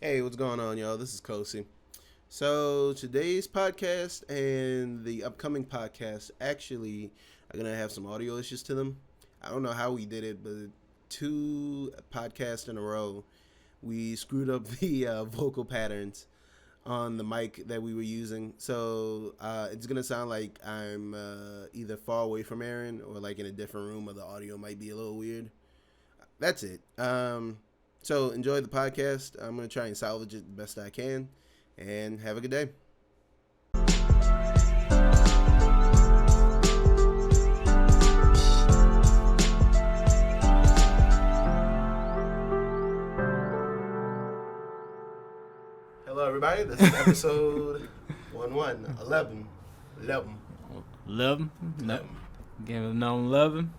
Hey, what's going on, y'all? This is Kosi. So today's podcast and the upcoming podcast actually are gonna have some audio issues to them. I don't know how we did it, but two podcasts in a row, we screwed up the vocal patterns on the mic that we were using. So it's gonna sound like I'm either far away from Aaron or like in a different room, or the audio might be a little weird. That's it. So enjoy the podcast. I'm going to try and salvage it the best I can. And have a good day. Hello, everybody. This is episode 11. 11? No. Game of known 11?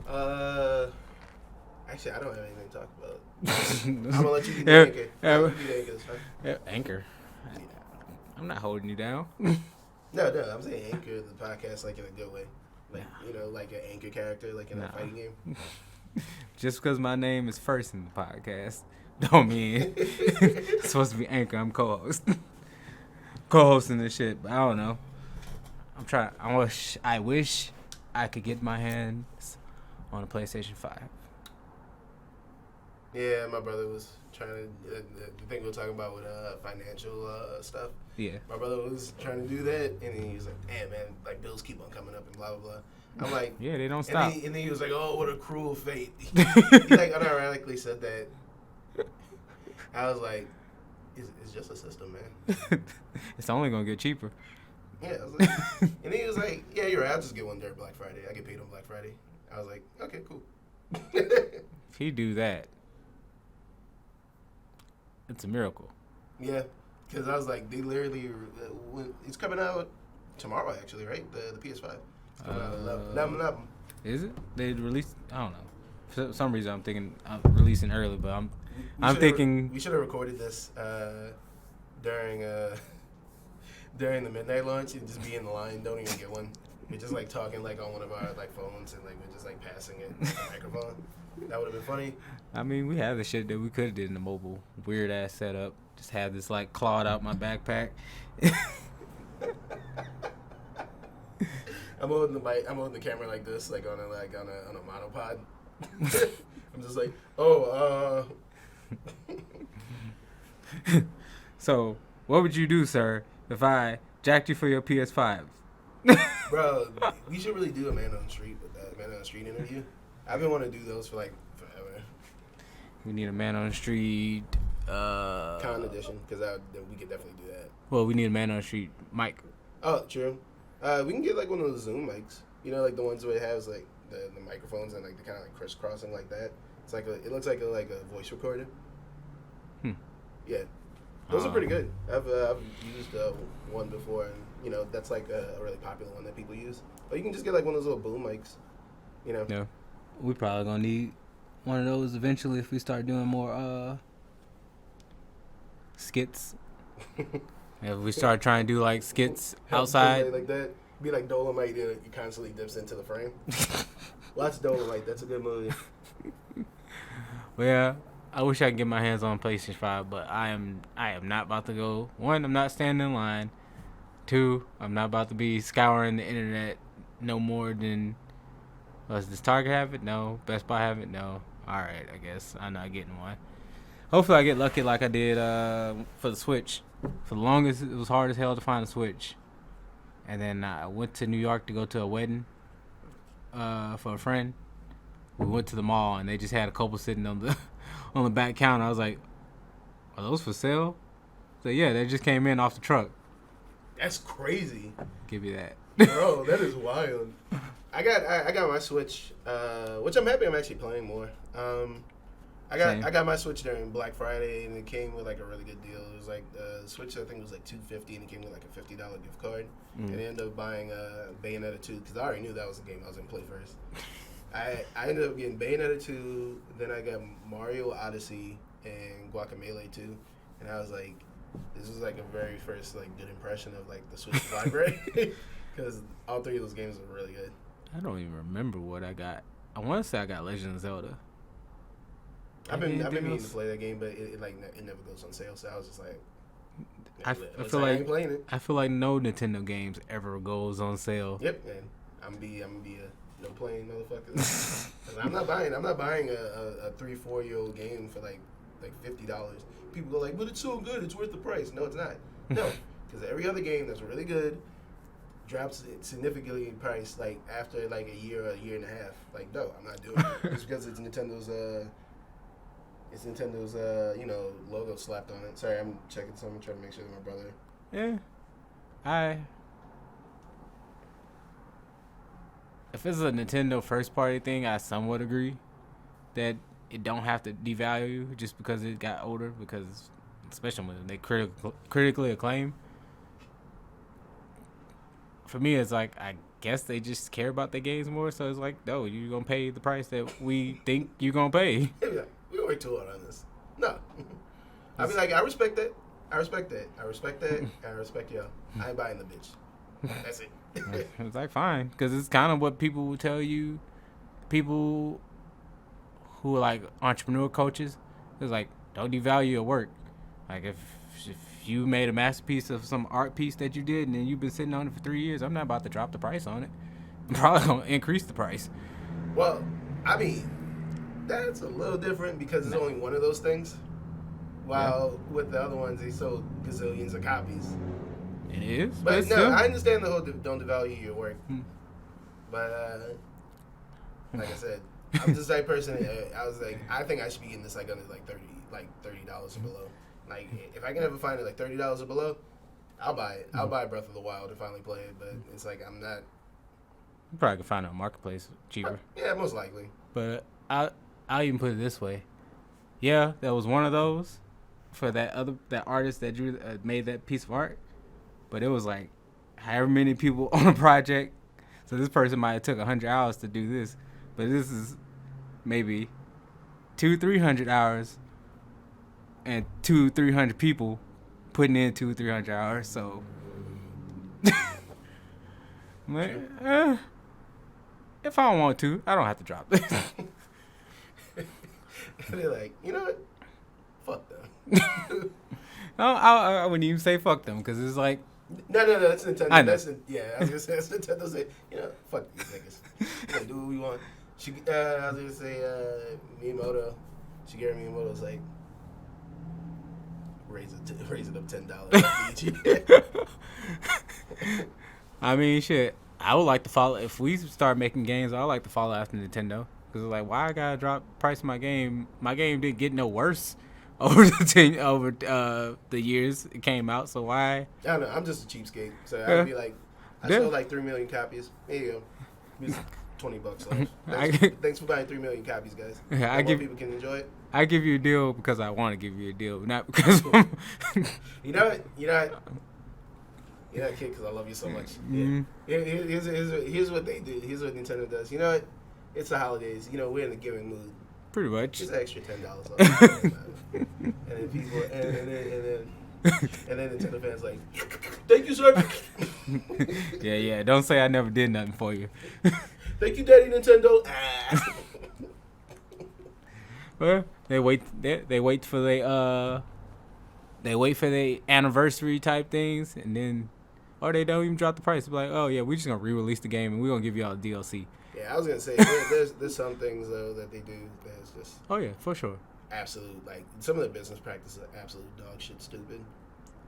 11. Actually, I don't have anything to talk about. I'm going to let you be the anchor. Anchor? I'm not holding you down. No, I'm saying anchor the podcast like in a good way. Like, like an anchor character, like in a fighting game. Just because my name is first in the podcast don't mean it's supposed to be anchor. I'm co-host. Co-hosting this shit, but I don't know. I wish I could get my hands on a PlayStation 5. Yeah, my brother was trying to, the thing we were talking about with financial stuff. Yeah. My brother was trying to do that, and he was like, damn, man, like, bills keep on coming up and blah, blah, blah. I'm like... Yeah, they don't stop. And then he was like, oh, what a cruel fate. He like, unironically said that. I was like, it's just a system, man. It's only going to get cheaper. Yeah, I was like... And he was like, yeah, you're right, I'll just get one during Black Friday. I get paid on Black Friday. I was like, okay, cool. If he do that, it's a miracle. Yeah, because I was like, they literally, it's coming out tomorrow, actually, right? The PS5. It's coming out 11. Is it? They released, I don't know. For some reason, I'm thinking I'm releasing early, but I'm thinking... We should have recorded this during the midnight launch and just be in the line, don't even get one. We're just, like, talking, like, on one of our, like, phones and, like, we're just, like, passing it with the microphone. That would have been funny. I mean, we have the shit that we could have did in the mobile weird ass setup. Just have this like clawed out my backpack. I'm holding the mic. I'm holding the camera like this, like on a monopod. I'm just like, So, what would you do, sir, if I jacked you for your PS5? Bro, we should really do a man on the street with that man on the street interview. I've been wanting to do those for like forever. We need a man on the street. Con edition, because we could definitely do that. Well, we need a man on the street mic. Oh, true. We can get like one of those Zoom mics. You know, like the ones where it has like the microphones and like the kind of like crisscrossing like that. It's like it looks like a voice recorder. Yeah, those are pretty good. I've used one before, and that's like a really popular one that people use. Or you can just get like one of those little boom mics. Yeah. We probably gonna need one of those eventually if we start doing more skits. If we start trying to do like skits outside like that, be like Dolomite, he constantly dips into the frame. Watch Dolomite, that's a good movie. Well, I wish I could get my hands on PlayStation 5, but I am not about to go. One, I'm not standing in line. Two, I'm not about to be scouring the internet no more than... Does Target have it? No. Best Buy have it? No. Alright, I guess I'm not getting one. Hopefully I get lucky like I did for the Switch. For the longest, it was hard as hell to find a Switch. And then I went to New York to go to a wedding for a friend. We went to the mall, and they just had a couple sitting on the back counter. I was like, are those for sale? So yeah, they just came in off the truck. That's crazy. Give you that. Bro, that is wild. I got my Switch, which I'm happy I'm actually playing more. I got my Switch during Black Friday, and it came with like a really good deal. It was like the Switch, I think, was like $250, and it came with like a $50 gift card. And I ended up buying Bayonetta 2 because I already knew that was the game I was gonna play first. I ended up getting Bayonetta 2, then I got Mario Odyssey and Guacamelee 2, and I was like, this was like a very first like good impression of like the Switch library because all three of those games were really good. I don't even remember what I got. I want to say I got Legend of Zelda. I've been meaning to play that game, but it never goes on sale. So I was just like, I feel like I ain't playing it. I feel like no Nintendo games ever goes on sale. Yep, and I'm gonna be a no playing motherfucker. I'm not buying a 3-4 year old game for like $50. People go like, but it's so good, it's worth the price. No, it's not. No, because every other game that's really good drops significantly in price like after like a year or a year and a half. Like, no, I'm not doing it. It's because it's Nintendo's logo slapped on it. Sorry, I'm checking something, trying to make sure that my brother. Yeah, if it's a Nintendo first party thing, I somewhat agree that it don't have to devalue just because it got older, because especially when they critically acclaimed. For me, it's like, I guess they just care about their games more, so it's like, no, you're going to pay the price that we think you're going to pay. Yeah, we work too hard on this. No. I mean, like, I respect that. I respect y'all. I ain't buying the bitch. That's it. It's like, fine, because it's kind of what people will tell you. People who are like entrepreneur coaches, it's like, don't devalue your work. Like, if you made a masterpiece of some art piece that you did and then you've been sitting on it for 3 years, I'm not about to drop the price on it. I'm probably going to increase the price. Well, I mean, that's a little different because it's only one of those things. While with the other ones, they sold gazillions of copies. It is? But no, I understand the whole don't devalue your work. But, like I said, I'm just that person. I was like, I think I should be getting this like under $30 or below. Like, if I can ever find it like $30 or below, I'll buy it. I'll buy Breath of the Wild and finally play it. But it's like, I'm not. You probably can find it on Marketplace cheaper. Yeah, most likely. But I'll even put it this way. Yeah, there was one of those for that artist that drew made that piece of art. But it was like however many people on a project. So this person might have took 100 hours to do this. But this is maybe 200-300 hours and 200-300 people putting in 200-300 hours. So, man, if I don't want to, I don't have to drop this. They're like, you know what? Fuck them. I wouldn't even say fuck them, because it's like. No, that's Nintendo. I know. I was gonna say that's Nintendo. Say, fuck these niggas. We're gonna do what we want. I was gonna say Shigeru Miyamoto's like raise it up $10 each. I mean, shit. I would like to follow. If we start making games, I would like to follow after Nintendo, because it's like, why I gotta drop price of my game? My game didn't get no worse over the years it came out. So why? I don't know. I'm just a cheapskate. So I'd be like, I sold like 3 million copies. There you go. $20 off. Thanks for buying 3 million copies, guys. Yeah, people can enjoy it. I give you a deal because I want to give you a deal, not because. You know what? You're not a kid because I love you so much. Mm-hmm. Yeah. Here's what they do. Here's what Nintendo does. You know what? It's the holidays. We're in a giving mood. Pretty much. Just an extra $10 off. And then people, and then Nintendo fans like, thank you, sir. Yeah. Don't say I never did nothing for you. Thank you, Daddy Nintendo. Well, they wait for their anniversary type things, and then, or they don't even drop the price. Be like, oh yeah, we're just gonna re-release the game and we're gonna give y'all a DLC. Yeah, I was gonna say there's some things though that they do that's just. Oh yeah, for sure. Absolute, like some of the business practices are absolute dog shit stupid.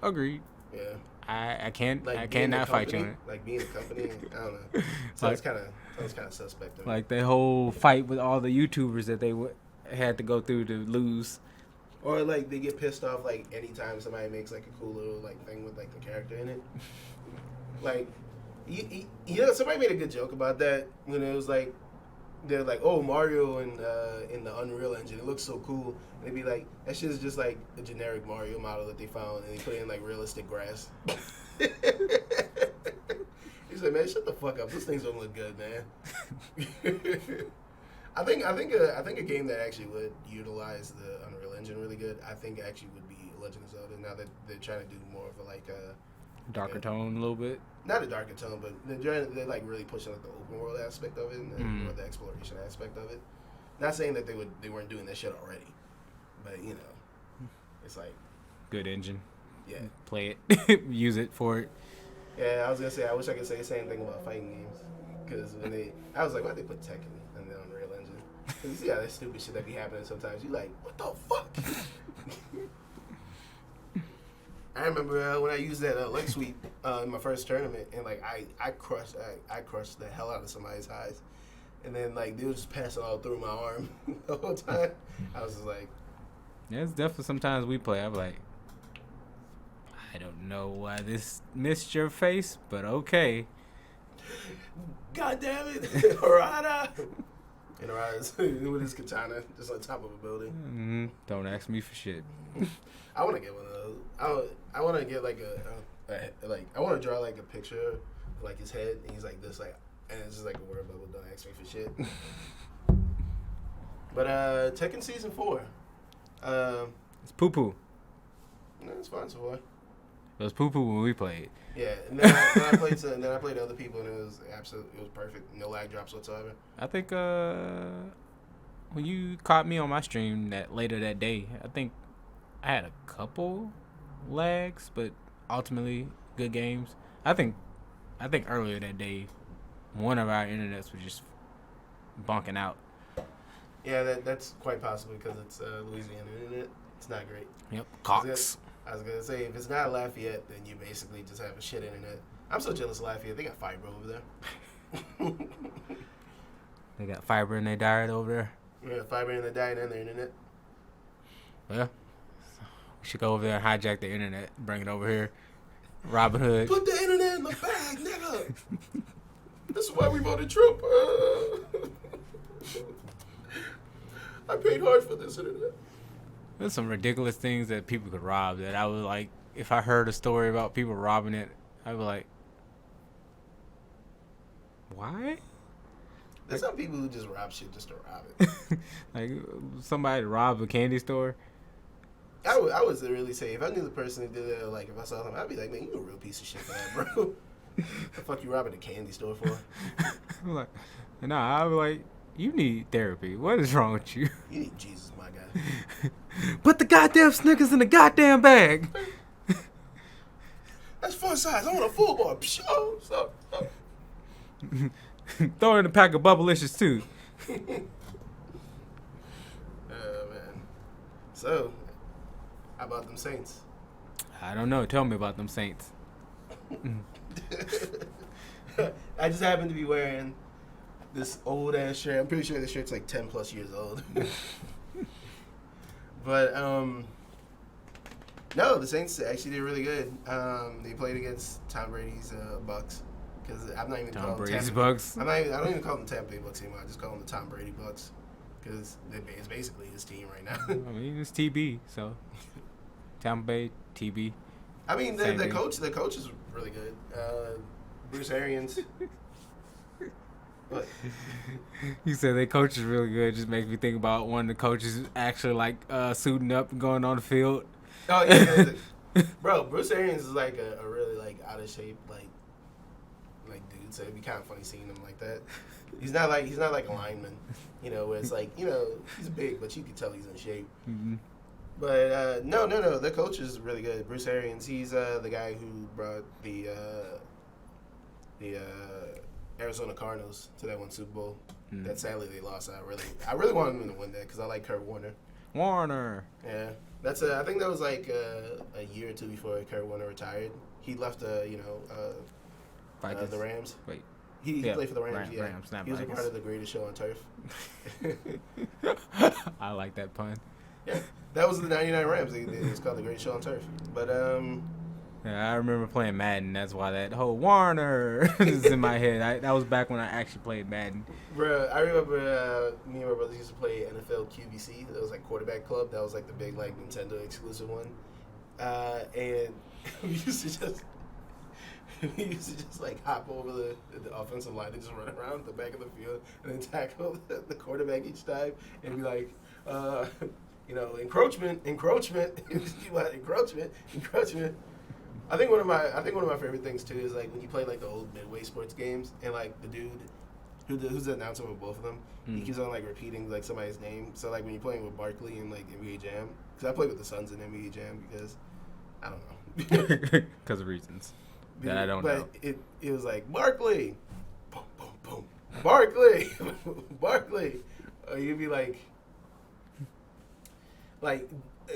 Agreed. Yeah. I cannot fight you on it. Like being a company, I don't know. So it's kind of suspect. Like the whole fight with all the YouTubers that they had to go through to lose. Or like they get pissed off like anytime somebody makes like a cool little like thing with like the character in it. Like, somebody made a good joke about that when it was like they're like, oh, Mario in the Unreal Engine, it looks so cool. And they'd be like, that shit is just like a generic Mario model that they found and they put in like realistic grass. He's like, man, shut the fuck up. Those things don't look good, man. I think a game that actually would utilize the Unreal Engine really good, I think actually would be Legend of Zelda. Now that they're trying to do more of a like a darker tone a little bit. Not a darker tone, but they're like really pushing like the open world aspect of it and more the exploration aspect of it. Not saying that they weren't doing that shit already, it's like good engine. Yeah. Play it, use it for it. Yeah, I was gonna say I wish I could say the same thing about fighting games, because I was like, why'd they put Tekken and then Unreal Engine? Because you see how that stupid shit that be happening sometimes. You like, what the fuck? I remember when I used that leg sweep in my first tournament, and like I crushed the hell out of somebody's eyes, and then like they was just passing all through my arm the whole time. I was just like, yeah, it's definitely sometimes we play. I'm like, I don't know why this missed your face, but okay. God damn it, Harada! And Harada's with his katana just on top of a building. Mm-hmm. Don't ask me for shit. I want to get one of those. I want to get like I want to draw like a picture of like his head, and he's like this, like, and it's just like a word bubble. Don't ask me for shit. But Tekken Season 4. It's poo poo. No, it's fun so far. It was poo poo when we played. Yeah, and then I played other people, and it was perfect. No lag drops whatsoever. I think when you caught me on my stream later that day, I think I had a couple lags, but ultimately good games. I think earlier that day, one of our internets was just bonking out. Yeah, that's quite possibly because it's Louisiana internet. It's not great. Yep, Cox. I was gonna say, if it's not Lafayette, then you basically just have a shit internet. I'm so jealous of Lafayette. They got fiber over there. They got fiber in their diet over there. Yeah, fiber in their diet and their internet. Yeah. We should go over there and hijack the internet, bring it over here. Robin Hood. Put the internet in the bag, nigga. This is why we voted Trump. I paid hard for this internet. There's some ridiculous things that people could rob that I would like. If I heard a story about people robbing it, I'd be like, why? There's some people who just rob shit just to rob it. Like somebody robbed a candy store. I would really say, if I knew the person who did it, like if I saw them, I'd be like, man, you a real piece of shit for that, bro. The fuck you robbing a candy store for? I'm like, nah, I was like, you need therapy. What is wrong with you? You need Jesus, my guy. Put the goddamn Snickers in the goddamn bag. That's fun size. I want a full bar. Stop. Throw in a pack of Bubblicious too. Oh man. So, how about them Saints? I don't know. Tell me about them Saints. I just happen to be wearing this old ass shirt. I'm pretty sure this shirt's like 10 plus years old. But no, the Saints actually did really good. They played against Tom Brady's Bucks, because I'm not even Tom calling Brady's Tampa, Bucks. I don't even call them Tampa Bay Bucks anymore. I just call them the Tom Brady Bucks, because it's basically his team right now. I mean, it's TB, so Tampa Bay TB. I mean, the coach is really good. Bruce Arians. What? You said their coach is really good. Just makes me think about one of the coaches actually like suiting up and going on the field. Oh yeah, bro. Bruce Arians is like a really like out of shape like dude. So it'd be kind of funny seeing him like that. He's not like a lineman, where it's like he's big, but you can tell he's in shape. Mm-hmm. But no. The coach is really good. Bruce Arians. He's the guy who brought the Arizona Cardinals to that one Super Bowl. Mm. That sadly they lost. I really wanted them to win that because I like Kurt Warner. Yeah, that's I think that was like a year or two before Kurt Warner retired. He left the Rams. Wait, he played for the Rams. Rams, he was a part of the greatest show on turf. I like that pun. Yeah, that was the '99 Rams. It's called the Greatest Show on Turf. But yeah, I remember playing Madden. That's why that whole Warner is in my head. That was back when I actually played Madden. Bro, I remember me and my brothers used to play NFL QBC. That was like quarterback club. That was like the big like Nintendo exclusive one. And we used to just like hop over the offensive line and just run around the back of the field and then tackle the quarterback each time and be like, encroachment. I think one of my favorite things too is like when you play like the old Midway sports games and like the dude who's the announcer with both of them. He keeps on like repeating like somebody's name. So like when you're playing with Barkley and like NBA Jam, because I played with the Suns in NBA Jam because I don't know. Because of reasons that I don't know. But it was like Barkley, boom boom boom, Barkley, Barkley. Or you'd be like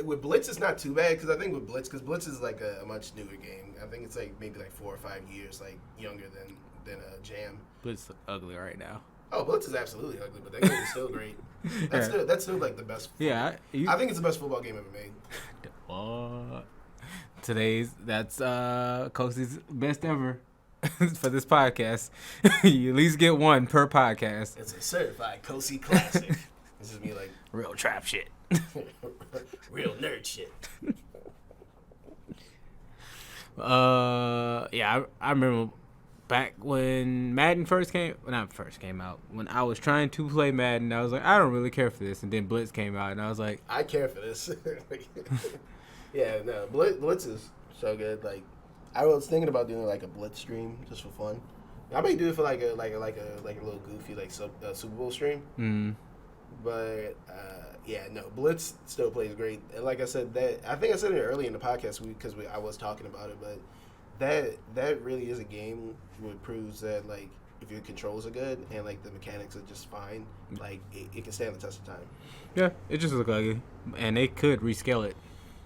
with Blitz, it's not too bad because I think with Blitz, because Blitz is like a much newer game. I think it's like maybe like 4 or 5 years like younger than Jam. Blitz ugly right now. Oh, Blitz is absolutely ugly, but that game is still great. That's still like the best. Yeah, I think it's the best football game ever made. That's Kosi's best ever for this podcast. You at least get one per podcast. It's a certified Kosi classic. This is me like real trap shit. Real nerd shit. Yeah, I remember back when Madden not first came out, when I was trying to play Madden, I was like, I don't really care for this. And then Blitz came out, and I was like, I care for this. Yeah, no, Blitz is so good. Like, I was thinking about doing like a Blitz stream just for fun. I may do it for like a little goofy like Super Bowl stream. Mm. But yeah, no, Blitz still plays great. And like I said, I think I said it early in the podcast because I was talking about it, but that really is a game which proves that like if your controls are good and like the mechanics are just fine, like it can stand the test of time. Yeah, it just looked ugly, and they could rescale it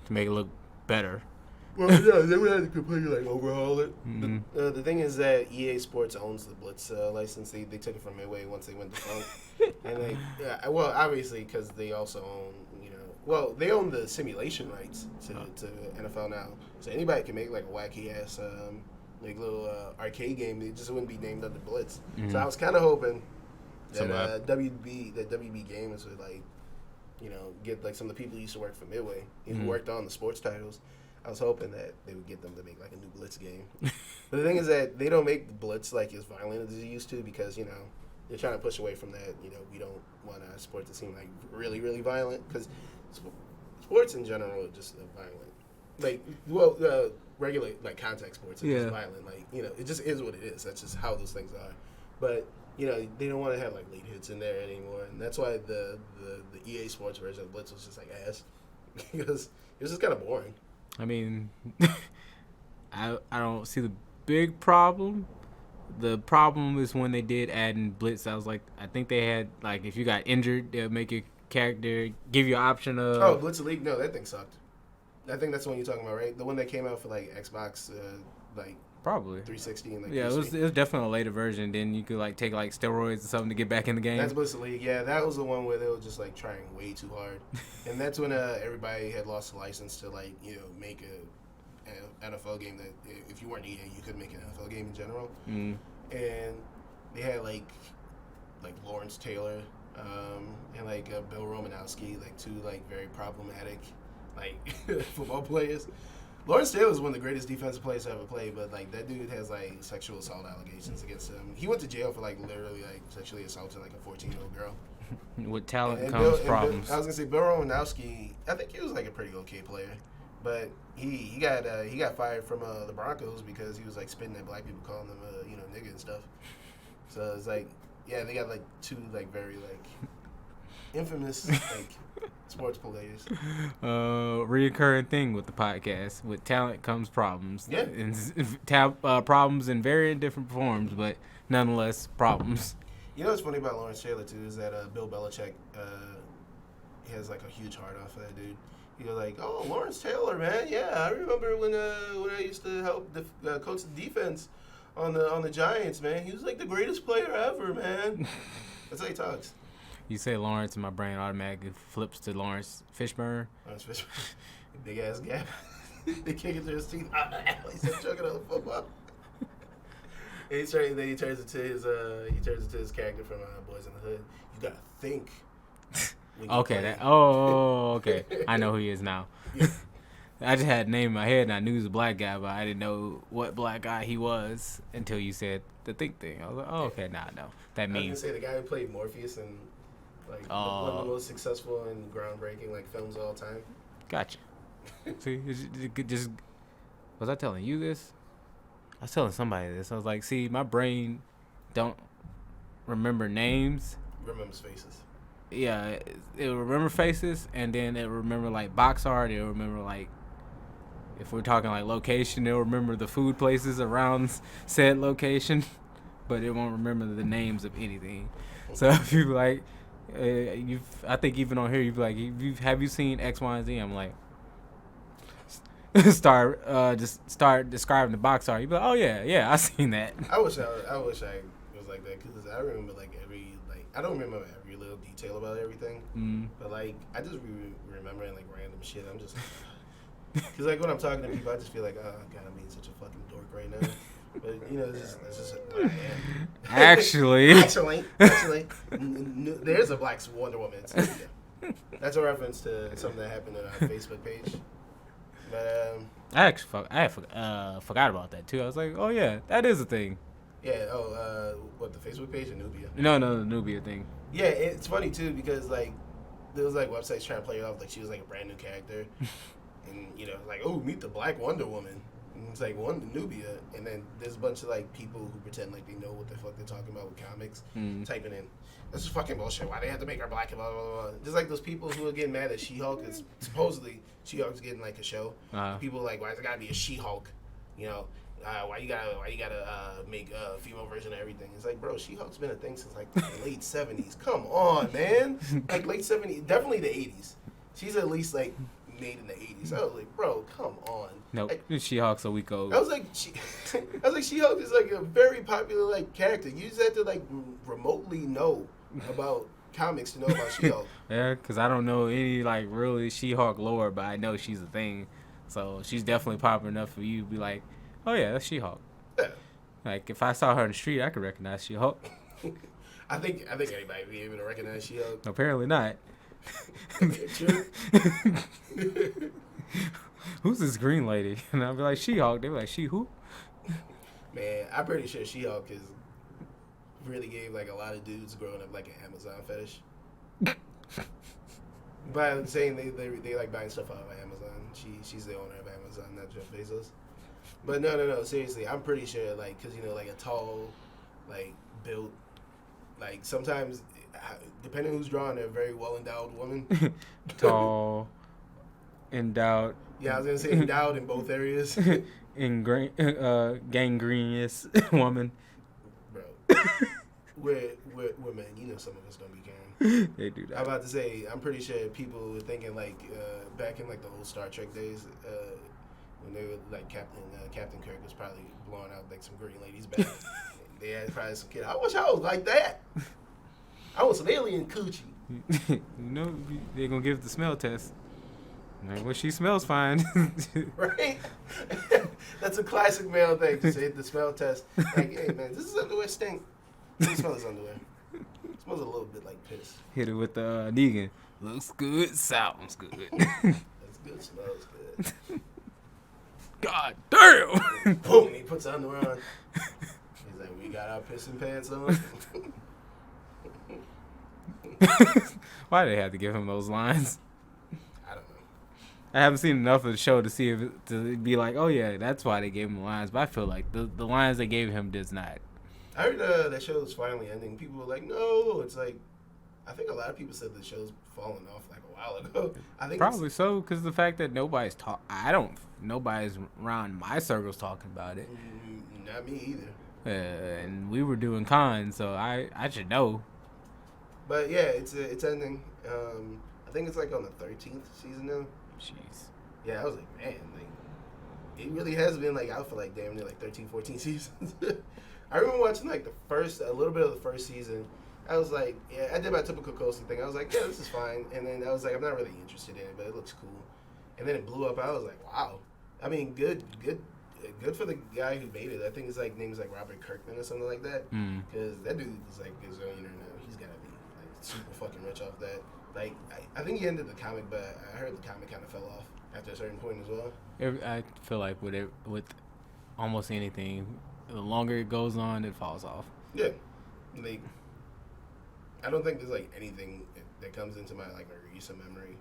to make it look better. Well, yeah, they would have to completely like overhaul it. Mm-hmm. The thing is that EA Sports owns the Blitz license. They took it from Midway once they went to Funk, and well, obviously because they also own they own the simulation rights to NFL now. So anybody can make like a wacky ass like little arcade game. It just wouldn't be named under Blitz. Mm-hmm. So I was kind of hoping that WB Games would like get like some of the people who used to work for Midway who worked on the sports titles. I was hoping that they would get them to make like a new Blitz game. But the thing is that they don't make Blitz like as violent as they used to because they're trying to push away from that. We don't want our sport to seem like really really violent because sports in general are just violent. Like regular like contact sports are just violent. Like it just is what it is. That's just how those things are. But they don't want to have like late hits in there anymore, and that's why the EA Sports version of Blitz was just like ass because it was just kind of boring. I mean, I don't see the big problem. The problem is when they did add in Blitz. I think they had like if you got injured, they'll make your character give you an option of. Blitz Elite? No, that thing sucked. I think that's the one you're talking about, right? The one that came out for like Xbox, like probably 360 and like. Yeah, it was definitely a later version. Then you could like take like steroids or something to get back in the game. That's Blitz Elite. Yeah, that was the one where they were just like trying way too hard, and that's when everybody had lost the license to like make an NFL game that if you weren't EA you could make an NFL game in general. Mm. And they had like Lawrence Taylor and like Bill Romanowski, like two like very problematic like football players. Lawrence Taylor is one of the greatest defensive players I ever played, but like that dude has like sexual assault allegations against him. He went to jail for like literally like sexually assaulting like a 14-year-old girl. With talent comes problems. I was gonna say Bill Romanowski. I think he was like a pretty okay player, but he got fired from the Broncos because he was like spitting at black people, calling them nigga and stuff. So it's like they got like two like very like infamous like sports players. Reoccurring thing with the podcast. With talent comes problems. Yeah. And problems in very different forms, but nonetheless problems. What's funny about Lawrence Taylor too is that Bill Belichick has like a huge heart on for that dude. He was like, "Oh, Lawrence Taylor, man, yeah, I remember when I used to help coach the defense on the Giants, man. He was like the greatest player ever, man." That's how he talks. You say Lawrence, and my brain automatically flips to Lawrence Fishburne. Lawrence Fishburne, big ass gap. They kick it through his teeth. He's just choking on the football. And he turns into his character from Boys in the Hood. You gotta think. Okay. Okay. I know who he is now. Yeah. I just had a name in my head and I knew he was a black guy, but I didn't know what black guy he was until you said the think thing. I was like, oh, okay, now I know. That means. I was gonna say the guy who played Morpheus in like one of the most successful and groundbreaking like films of all time. Gotcha. See, just was I telling you this? I was telling somebody this. I was like, see, my brain don't remember names. Remembers faces. Yeah, it'll remember faces, and then it'll remember like box art. It'll remember like if we're talking like location, it'll remember the food places around said location, but it won't remember the names of anything. So if you like, I think even on here, you'd be like, have you seen X, Y, and Z? I'm like, just start describing the box art. You'd be like, oh yeah, I seen that. I wish I was like that because I remember like I don't remember every little detail about everything, but like I just remembering like random shit. I'm just because like when I'm talking to people, I just feel like, oh god, I'm being such a fucking dork right now. But it's just what I am. Actually, there's a black Wonder Woman. That's a reference to something that happened on our Facebook page. But I forgot about that too. I was like, oh yeah, that is a thing. Yeah. What, the Facebook page or Nubia? No, the Nubia thing. Yeah, it's funny too because like there was like websites trying to play it off like she was like a brand new character, and like, oh, meet the Black Wonder Woman. And it's like Nubia, and then there's a bunch of like people who pretend like they know what the fuck they're talking about with comics, typing in, this is fucking bullshit. Why they have to make her black and blah blah blah. Just like those people who are getting mad at She-Hulk because supposedly She-Hulk's getting like a show. People are like, why there gotta be a She-Hulk? Why you gotta make a female version of everything? It's like, bro, She-Hulk's been a thing since like the late 70s. Come on, man. Like late 70s, definitely the 80s. She's at least like made in the 80s. I was like, bro, come on. Nope, like, She-Hulk's a week old. I was like, She-Hulk is like a very popular like character. You just have to like remotely know about comics to know about She-Hulk. Yeah, because I don't know any like really She-Hulk lore, but I know she's a thing. So she's definitely popular enough for you to be like, oh yeah, that's She-Hulk. Yeah. Like if I saw her in the street, I could recognize She-Hulk. I think anybody would be able to recognize She-Hulk. Apparently not. True. Who's this green lady? And I'll be like, She-Hulk. They be like, she who? Man, I'm pretty sure She-Hulk really gave like a lot of dudes growing up like an Amazon fetish. By saying they like buying stuff out of Amazon. She's the owner of Amazon, not Jeff Bezos. But no, seriously, I'm pretty sure like because like a tall, like built, like sometimes depending on who's drawing, they're a very well endowed woman. Tall, endowed. Yeah, I was gonna say endowed in both areas. Gangrenous woman. Bro, we're men. Some of us don't be caring. They do that. I'm about to say, I'm pretty sure people were thinking like back in like the old Star Trek days, when they were like Captain Kirk was probably blowing out like some green ladies back. They had probably some kid. I wish I was like that. I want some alien coochie. They're gonna give the smell test. Like, well, she smells fine. Right? That's a classic male thing. Just hit the smell test. Like, hey man, this is underwear stink. It smells his underwear. It smells a little bit like piss. Hit it with the Negan. Looks good, sounds good. That's good, smells good. God damn! Boom, he puts the underwear on. He's like, we got our pissing pants on. Why did they have to give him those lines? I don't know. I haven't seen enough of the show to see if to be like, oh yeah, that's why they gave him the lines. But I feel like the lines they gave him does not. I heard that show is finally ending. People were like, no. It's like, I think a lot of people said the show's fallen off like a while ago. I think probably so because the fact that nobody's nobody's around my circles talking about it. Not me either. And we were doing cons, so I should know. But yeah, it's ending. I think it's like on the 13th season now. Jeez. Yeah, I was like, man, like it really has been like out for like damn near like 13, 14 seasons. I remember watching like a little bit of the first season. I was like, yeah, I did my typical Kosi thing. I was like, yeah, this is fine. And then I was like, I'm not really interested in it, but it looks cool. And then it blew up. I was like, wow. I mean, good for the guy who made it. I think his name is like Robert Kirkman or something like that. Because that dude is like his own internet. He's gotta be like super fucking rich off that. Like, I think he ended the comic, but I heard the comic kind of fell off after a certain point as well. I feel like with almost anything, the longer it goes on, it falls off. Yeah, like I don't think there's like anything that comes into my like recent memory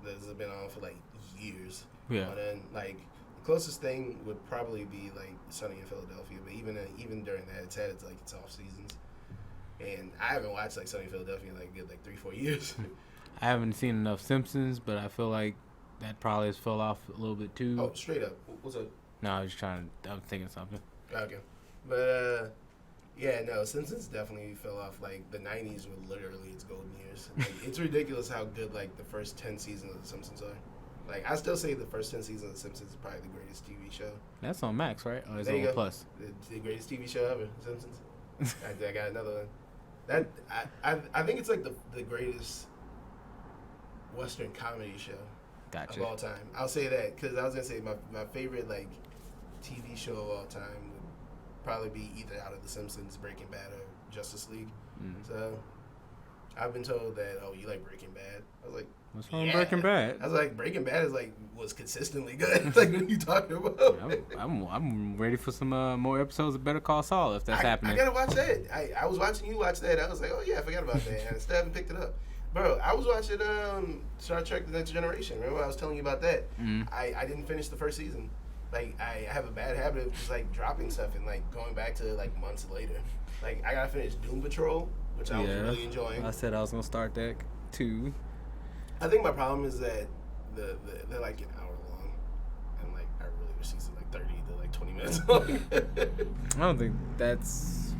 that's been on for like years. Yeah. And then like the closest thing would probably be like Sunny in Philadelphia, but even during that, it's had its off seasons. And I haven't watched like Sunny Philadelphia in like good like 3-4 years. I haven't seen enough Simpsons, but I feel like that probably has fell off a little bit too. Oh, straight up. What's up? No, I was thinking something. Okay. But, yeah, no, Simpsons definitely fell off. Like, the 90s were literally its golden years. Like, it's ridiculous how good, like, the first 10 seasons of The Simpsons are. Like, I still say the first 10 seasons of The Simpsons is probably the greatest TV show. That's on Max, right? Or is There it you on go. Plus? The greatest TV show ever, The Simpsons. I got another one. I think it's, like, the greatest Western comedy show Gotcha. of all time. I'll say that, because I was going to say my favorite, like, TV show of all time would probably be either out of The Simpsons, Breaking Bad, or Justice League. So I've been told that, oh, you like Breaking Bad. I was like, what's wrong with Breaking Bad? I was like, Breaking Bad was consistently good. It's like, what are you talking about? I'm ready for some more episodes of Better Call Saul if that's happening. I gotta watch that. I was watching you watch that. I was like, oh yeah, I forgot about that. And I still haven't picked it up. Bro, I was watching Star Trek: The Next Generation. Remember I was telling you about that? I didn't finish the first season. Like, I have a bad habit of just, like, dropping stuff and, like, going back to, like, months later. Like, I gotta finish Doom Patrol, which I was really enjoying. I said I was gonna start that, too. I think my problem is that they're, like, an hour long. And, like, I really wish these were, like, 30 to, like, 20 minutes long. I don't think that's...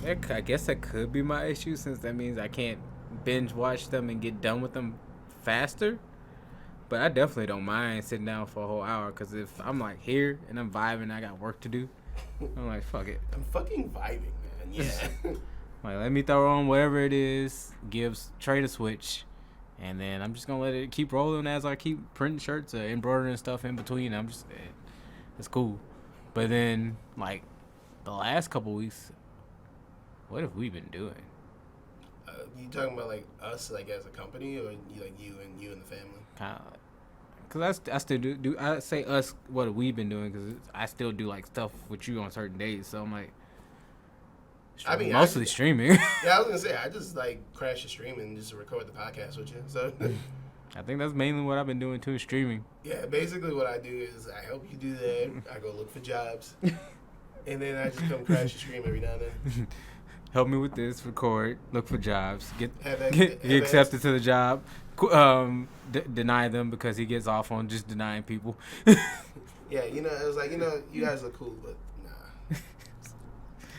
I guess that could be my issue, since that means I can't binge watch them and get done with them faster. But I definitely don't mind sitting down for a whole hour, because if I'm, like, here and I'm vibing, I got work to do, I'm like, fuck it. I'm fucking vibing, man. Yeah. Like, let me throw on whatever it is, trade a switch, and then I'm just going to let it keep rolling as I keep printing shirts or embroidering stuff in between. It's cool. But then, like, the last couple weeks, what have we been doing? You talking about, like, us, like, as a company, or you and the family? Kind of, because I still do I say us, what have we been doing, because I still do, like, stuff with you on certain days, so I'm like, mostly streaming. Yeah, I was gonna say, I just, like, crash the stream and just record the podcast with you, so. I think that's mainly what I've been doing too, streaming. Yeah, basically what I do is I help you do that, I go look for jobs, and then I just come crash the stream every now and then. Help me with this, record, look for jobs, get accepted to the job, deny them because he gets off on just denying people. Yeah, it was like, you guys look cool, but nah.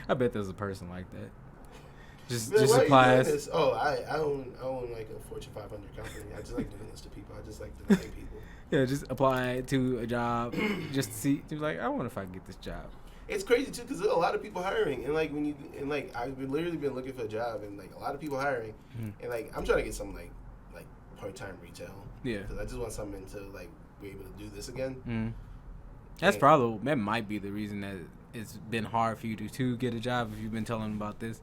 I bet there's a person like that. Just why applies. Are you doing this? Oh, I own like a Fortune 500 company. I just like doing this to people. I just like denying people. Yeah, just apply to a job just to see. To be like, I wonder if I can get this job. It's crazy too, because there's a lot of people hiring, and like I've literally been looking for a job, and like a lot of people hiring, and like I'm trying to get some like part-time retail. Yeah. Because I just want something to like be able to do this again. That might be the reason that it's been hard for you to get a job if you've been telling them about this.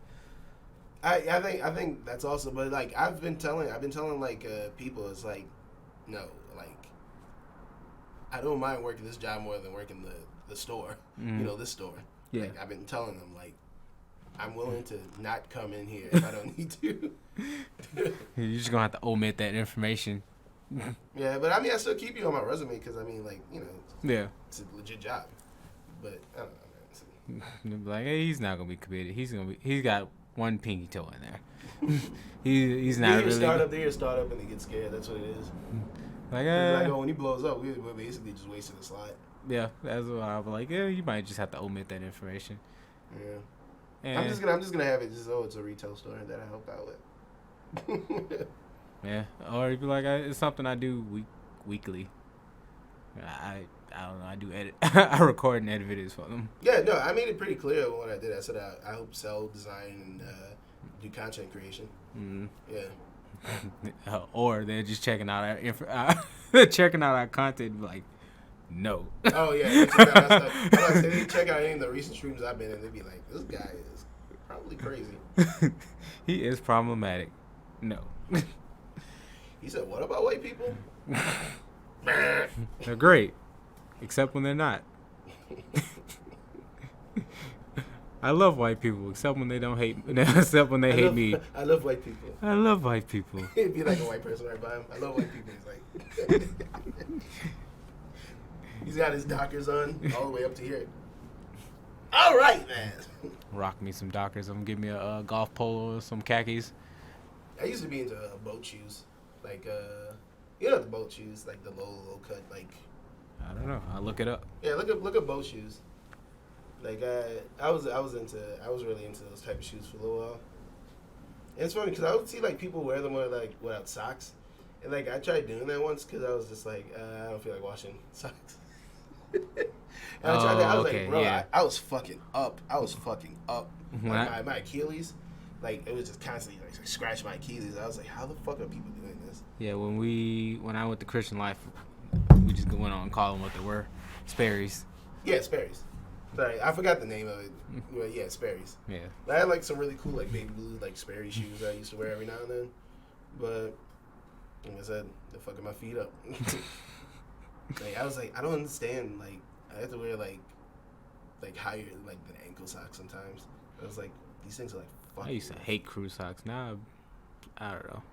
I think that's also, but like I've been telling like people, it's like, no, like I don't mind working this job more than working the store, this store. Yeah. Like, I've been telling them, like, I'm willing to not come in here if I don't need to. You're just gonna have to omit that information. Yeah, but I mean, I still keep you on my resume because I mean, like, yeah, it's a legit job. But I don't know, man. Like, hey, he's not gonna be committed. He's got one pinky toe in there. he's not really. They're a startup and they get scared. That's what it is. Like, when he blows up, we're basically just wasting a slot. Yeah, that's what I was like. Yeah, you might just have to omit that information. Yeah. And I'm just gonna have it just it's a retail store that I help out with. Yeah, or you'd be like, it's something I do weekly. I don't know. I do edit. I record and edit videos for them. Yeah, no, I made it pretty clear when I did. I said I hope sell, design, and do content creation. Mm-hmm. Yeah. Or they're just checking out our content, like, no. Oh yeah, they check out our stuff. They check out any of the recent streams I've been in. They'd be like, this guy is probably crazy. He is problematic. No. He said, what about white people? They're great, except when they're not. I love white people, except when they don't hate. Except when they hate me. I love white people. I love white people. It'd be like a white person right by him. I love white people. He's like, he's got his Dockers on all the way up to here. All right, man. Rock me some Dockers. I'm gonna give me a golf polo or some khakis. I used to be into boat shoes, like you know the boat shoes, like the low cut, like. I don't know. I'll look it up. Yeah, look at boat shoes. Like I was really into those type of shoes for a little while. And it's funny because I would see like people wear them without socks, and like I tried doing that once because I was just like I don't feel like washing socks. And I tried that. I was like, bro, yeah. I was fucking up. Like, my Achilles, like it was just constantly like scratching my Achilles. I was like, how the fuck are people doing this? Yeah, when I went to Christian Life, we just went on and called them what they were, Sperry's. Yeah, Sperry's. Sorry, I forgot the name of it. But yeah, Sperry's. Yeah. I had like some really cool like baby blue like Sperry shoes that I used to wear every now and then, but like I said, they're fucking my feet up. Like I was like, I don't understand. Like I have to wear like higher like the ankle socks sometimes. I was like, these things are like fucking. I used to hate crew socks. Now I don't know.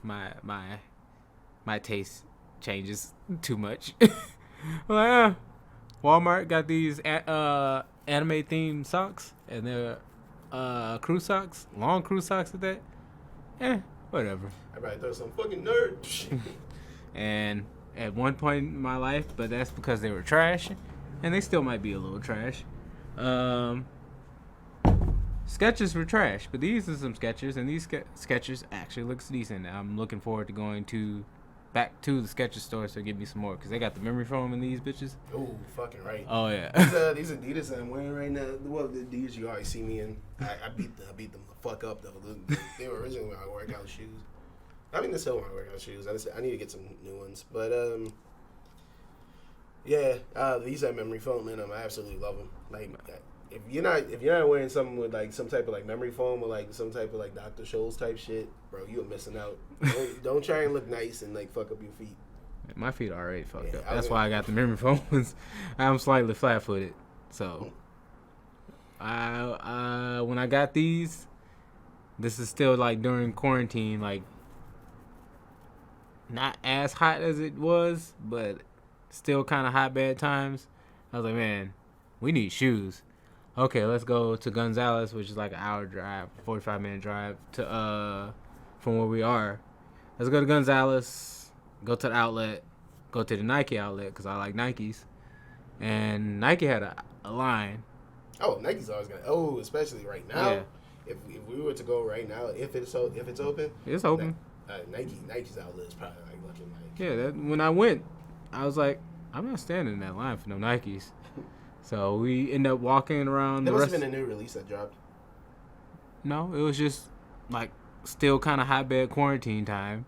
My taste changes too much. Well, Walmart got these anime themed socks, and they're crew socks, long crew socks at that. Whatever. I probably thought some fucking nerd. And at one point in my life, but that's because they were trash, and they still might be a little trash. Skechers were trash, but these are some Skechers, and these Skechers actually looks decent. I'm looking forward to going back to the Skechers store to get me some more, because they got the memory foam in these bitches. Oh, fucking right. Oh yeah. These Adidas that I'm wearing right now. Well, the Adidas you always see me in. I beat them the fuck up though. They were originally my workout shoes. I mean, they're still my workout shoes. I need to get some new ones, but yeah, these have memory foam in them. I absolutely love them. Like, if you're not wearing something with like some type of like memory foam or like some type of like Dr. Scholl's type shit, bro, you're missing out. Don't try and look nice and like fuck up your feet. My feet are already fucked up. That's why I got the memory foams. I'm slightly flat-footed, so when I got these, this is still like during quarantine, like not as hot as it was, but still kind of hot bad times. I was like, man, we need shoes. Okay, let's go to Gonzales, which is like an hour drive, 45-minute drive to from where we are. Let's go to Gonzales, go to the outlet, go to the Nike outlet because I like Nikes, and Nike had a line. Oh, Nike's always gonna. Oh, especially right now. Yeah. If we were to go right now, if it's open, it's open. Nike's outlet is probably like looking like. Yeah, when I went, I was like, I'm not standing in that line for no Nikes. So we end up walking around. There must have been a new release that dropped. No, it was just like still kind of hotbed quarantine time,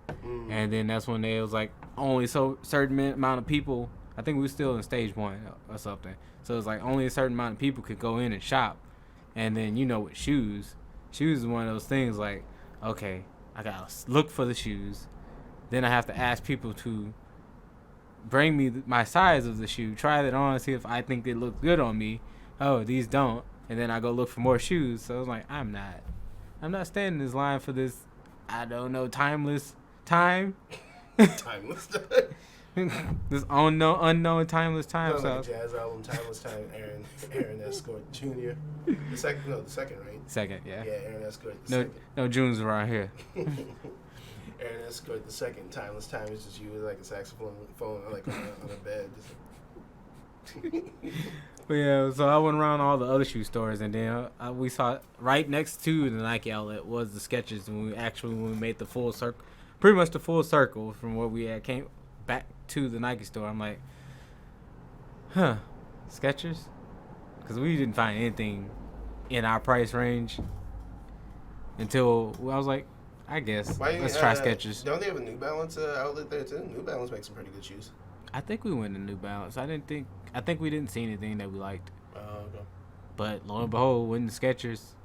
and then that's when it was like only so certain amount of people. I think we were still in stage 1 or something. So it was like only a certain amount of people could go in and shop, and then with shoes is one of those things like, okay, I gotta look for the shoes, then I have to ask people to bring me my size of the shoe, try it on, see if I think they look good on me. Oh, these don't, and then I go look for more shoes. So I was like, I'm not standing in this line for this, I don't know, timeless time. Timeless time. This unknown timeless time. Like a jazz album, Timeless Time. Aaron Escort Jr. The second, right? Second, yeah. Yeah, Aaron Escort. No June's around here. Aaron Escort the second. Timeless Time is just you with like a saxophone like on a bed. But yeah, so I went around all the other shoe stores, and then we saw right next to the Nike outlet was the Skechers, and when we made the full circle, pretty much the full circle from where we had came back to the Nike store. I'm like, Skechers, because we didn't find anything in our price range until I was like, I guess let's try Skechers. Don't they have a New Balance outlet there too? New Balance makes some pretty good shoes. I think we went to New Balance. I think we didn't see anything that we liked. Oh, okay. But lo and behold, went to Skechers.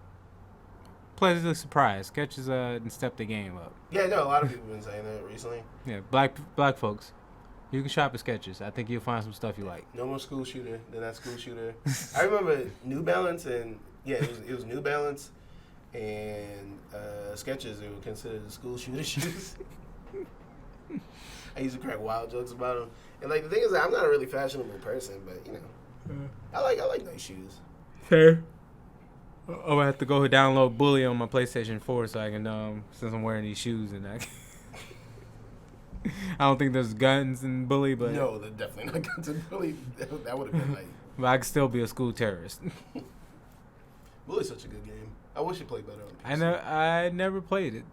Pleasantly surprised. Skechers stepped the game up. Yeah, no, a lot of people have been saying that recently. Yeah, black folks, you can shop at Skechers. I think you'll find some stuff you like. No more school shooter. They're not school shooter. I remember New Balance and it was New Balance and Skechers. They were considered the school shooter shoes. I used to crack wild jokes about them. And like the thing is, I'm not a really fashionable person, but I like nice shoes. Fair. I'm gonna have to go download Bully on my PlayStation 4 so I can since I'm wearing these shoes and I don't think there's guns in Bully, but no, they're definitely not guns in Bully. That would have been like. But I could still be a school terrorist. Bully's such a good game. I wish it played better on PC. I never played it.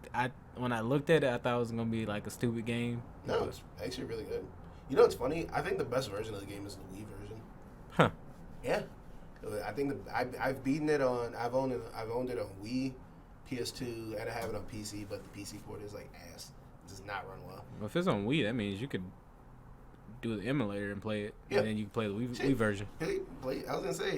When I looked at it, I thought it was gonna be like a stupid game. No, it's actually really good. You know what's funny? I think the best version of the game is the Wii version. Huh. Yeah. I think I've beaten it on. I've owned it on Wii, PS2, and I have it on PC. But the PC port is like ass. It does not run well. Well, if it's on Wii, that means you could do the emulator and play it, and then you can play the Wii version. I was gonna say,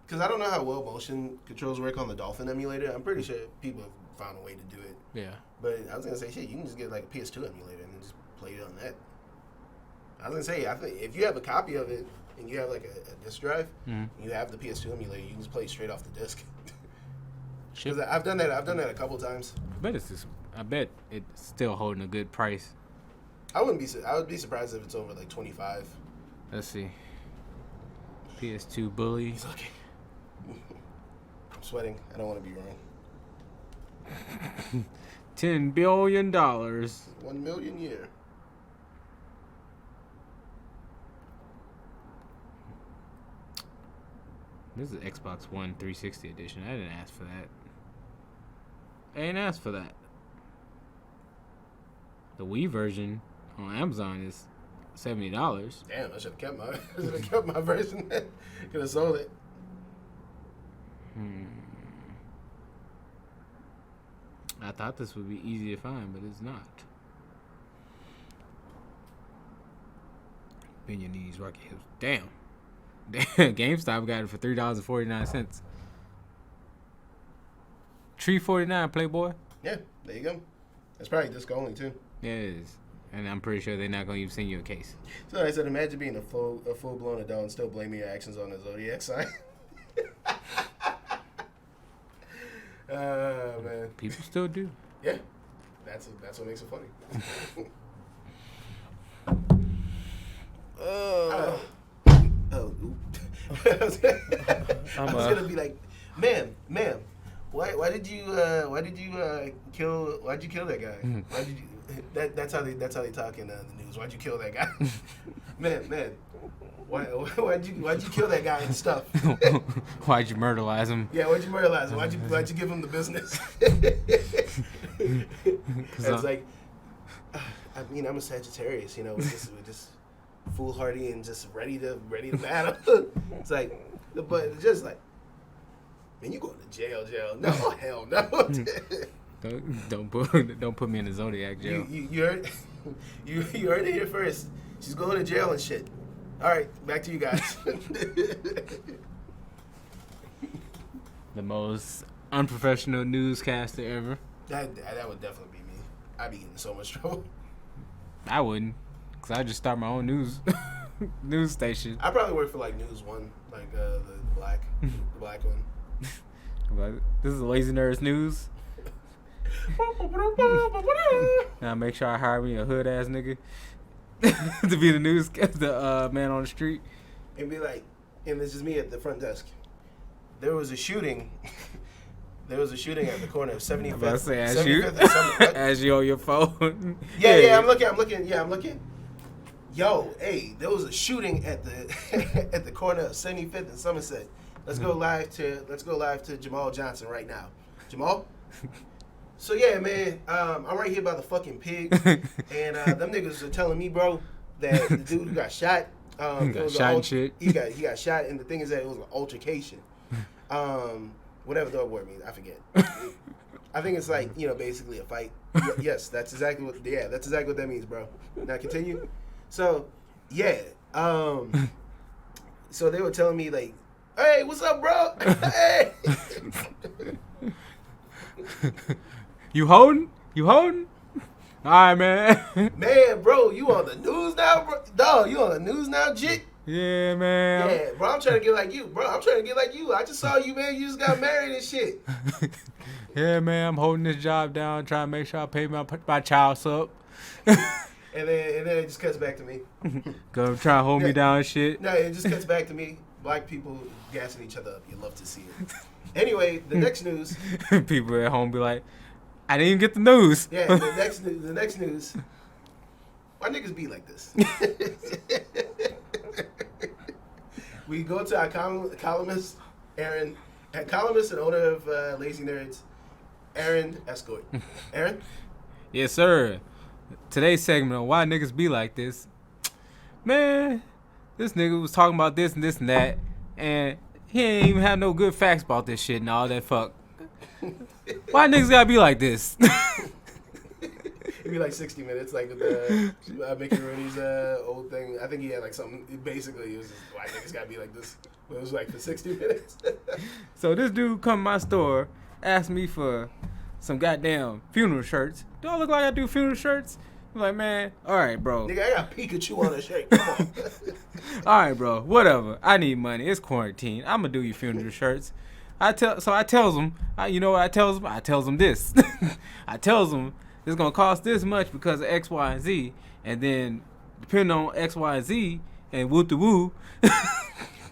because I don't know how well motion controls work on the Dolphin emulator. I'm pretty sure people have found a way to do it. Yeah. But I was gonna say, shit, you can just get like a PS2 emulator and just play it on that. I was gonna say, I think if you have a copy of it and you have like a disc drive, and you have the PS2 emulator, you can just play it straight off the disc. Because I've done that. I've done that a couple times. I bet it's still holding a good price. I would be surprised if it's over like $25. Let's see. PS2 Bully. He's looking. I'm sweating. I don't want to be wrong. $10 billion. 1 million year. This is Xbox One 360 edition. I didn't ask for that. I ain't asked for that. The Wii version on Amazon is $70. Damn, I should have kept my version. Could have sold it. I thought this would be easy to find, but it's not. Bend your knees, rock your hips. Damn. GameStop got it for $3.49. $3.49, Playboy. Yeah, there you go. That's probably disc only too. Yeah, it is. And I'm pretty sure they're not going to even send you a case. So I said, imagine being a full-blown adult and still blaming your actions on the zodiac sign. Man. People still do. Yeah, that's what makes it funny. I was gonna be like, ma'am, why'd you kill that guy? Why'd you? That's how they talk in the news. Why'd you kill that guy? man. Why'd you kill that guy and stuff? Why'd you murderize him? Yeah, why'd you murderize him? Why'd you give him the business? It's like, I mean, I'm a Sagittarius, you know, we're just foolhardy and just ready to battle. It's like, but it's just like, man, you going to jail? No, hell no. Don't put me in the Zodiac jail. You heard it here first. She's going to jail and shit. All right, back to you guys. The most unprofessional newscaster ever. That would definitely be me. I'd be getting in so much trouble. I wouldn't, cause I'd just start my own news station. I probably work for like News One, like the black one. But this is Lazy Nerds News. Now make sure I hire me a hood ass nigga to be the man on the street. And be like, and it's just me at the front desk. There was a shooting. There was a shooting at the corner of 75th. I'm about to say, as you on your phone. Yeah, I'm looking. Yeah, I'm looking. Yo, hey, there was a shooting at the at the corner of 75th and Somerset. Let's go live to Jamal Johnson right now. Jamal? So yeah, man, I'm right here by the fucking pig, and them niggas are telling me, bro, that the dude who got shot, he got shot and shit. He got shot, and the thing is that it was an altercation. Whatever the word means, I forget. I think it's like, basically a fight. Yes, that's exactly what that means, bro. Now continue. So, yeah. So they were telling me like, hey, what's up, bro? Hey. You holding? All right, man. Man, bro, you on the news now, bro? Dog, you on the news now, jit? Yeah, man. Yeah, bro, I'm trying to get like you. I just saw you, man. You just got married and shit. Yeah, man, I'm holding this job down, trying to make sure I pay my child sub. And then it just cuts back to me. Go try to hold me down and shit. No, it just cuts back to me. black people gassing each other up. You love to see it. Anyway, the next news. People at home be like, I didn't even get the news. Yeah, the next news. Why niggas be like this? We go to our columnist, Aaron, columnist and owner of Lazy Nerds, Aaron Escort. Aaron? Yes, sir. Today's segment on why niggas be like this. Man, this nigga was talking about this and this and that, and he ain't even have no good facts about this shit and all that fuck. Why niggas gotta be like this? It'd be like 60 minutes, like the Mickey Rooney's old thing. I think he had like something. Basically, it was just, why niggas gotta be like this. But it was like for 60 minutes. So this dude come to my store, asked me for some goddamn funeral shirts. Do I look like I do funeral shirts? I'm like, man, all right, bro. Nigga, I got Pikachu on the shirt. Come on. All right, bro. Whatever. I need money. It's quarantine. I'm gonna do your funeral shirts. I tells him. You know what I tells him? I tells him this. I tells him it's gonna cost this much because of X, Y, and Z, and then depending on X, Y, and Z, and woo to woo.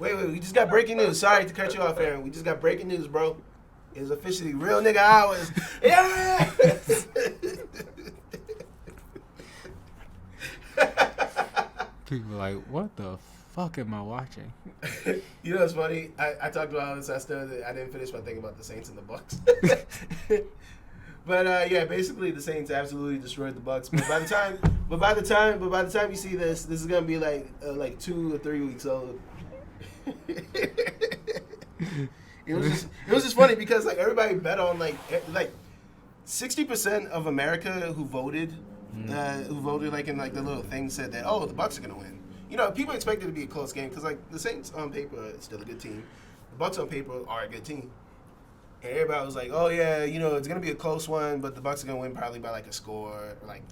Wait, we just got breaking news. Sorry to cut you off, Aaron. We just got breaking news, bro. It's officially real nigga hours. Yeah. People are like, what the fuck am I watching? You know what's funny? I talked about this. I didn't finish my thing about the Saints and the Bucks. But yeah, basically the Saints absolutely destroyed the Bucks. But by the time you see this is gonna be like 2 or 3 weeks old. It was just funny because like everybody bet on like 60% of America who voted like in like the little thing said that the Bucks are gonna win. You know, people expect it to be a close game because like the Saints on paper are still a good team. The Bucks on paper are a good team. And everybody was like, oh yeah, you know, it's gonna be a close one, but the Bucks are gonna win probably by like a score, like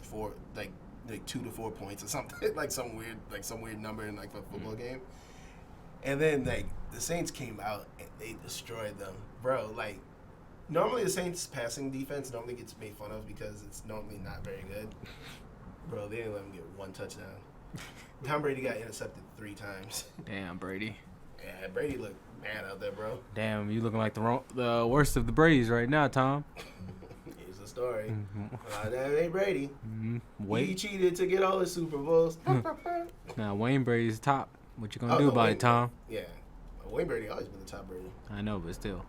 2 to 4 points or something, like some weird number in like a football game. And then like the Saints came out and they destroyed them, bro. Like normally the Saints passing defense normally gets made fun of because it's normally not very good. Bro, they didn't let him get one touchdown. Tom Brady got intercepted 3 times. Damn, Brady. Yeah, Brady looked bad out there, bro. Damn, you looking like the worst of the Bradys right now, Tom. Here's the story. That ain't Brady. Wait. He cheated to get all his Super Bowls. Now Wayne Brady's top. What you gonna do about it, Tom? Yeah, Wayne Brady always been the top Brady. I know, but still.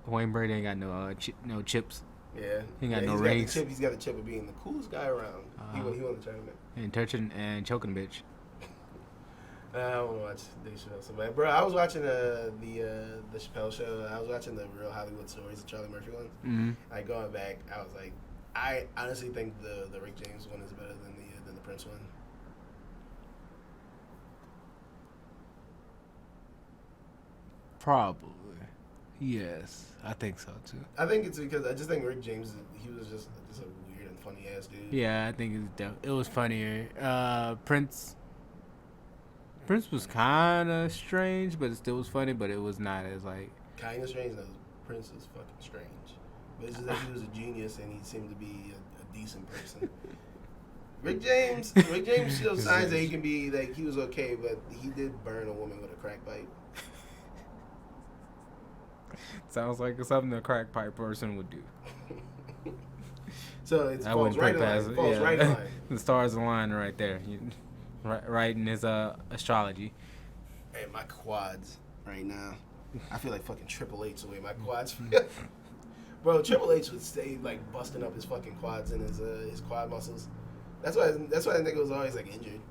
Wayne Brady ain't got no chips. Yeah. He ain't got no rings. He's got the chip of being the coolest guy around. He won the tournament. And touching and choking bitch. I don't want to watch Dave Chappelle so bad. Bro, I was watching the Chappelle show. I was watching the Real Hollywood Stories, the Charlie Murphy ones. Mm-hmm. Like going back, I was like, I honestly think the Rick James one is better than the Prince one. Probably. Yes, I think so too. I think it's because I just think Rick James, he was just a weird and funny ass dude. Yeah, I think it was funnier. Prince was kind of strange, but it still was funny. But it was not as like kind of strange. No, Prince is fucking strange. But it's just that he was a genius and he seemed to be a decent person. Rick James shows signs that he can be like he was okay, but he did burn a woman with a crack pipe. Sounds like something a crack pipe person would do. So it falls right in line. The stars align right there. Right in his astrology. Hey, my quads right now. I feel like fucking Triple H the way my quads feel. Bro, Triple H would stay like busting up his fucking quads and his quad muscles. That's why that nigga was always like injured.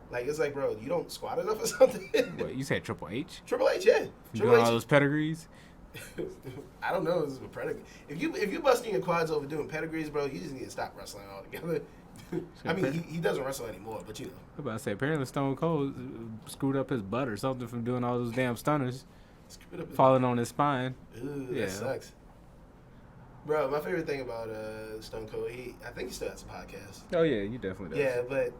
Like it's like, bro, you don't squat enough or something. What, you said Triple H? Triple H, yeah. Triple H. All those pedigrees. I don't know. This is a pedigree. If you busting your quads over doing pedigrees, bro, you just need to stop wrestling altogether. I mean, he doesn't wrestle anymore, but you know. I'm about to say, apparently Stone Cold screwed up his butt or something from doing all those damn stunners. Falling on his spine. Ooh, yeah. That sucks. Bro, my favorite thing about Stone Cold, I think he still has a podcast. Oh yeah, you definitely does. Yeah, but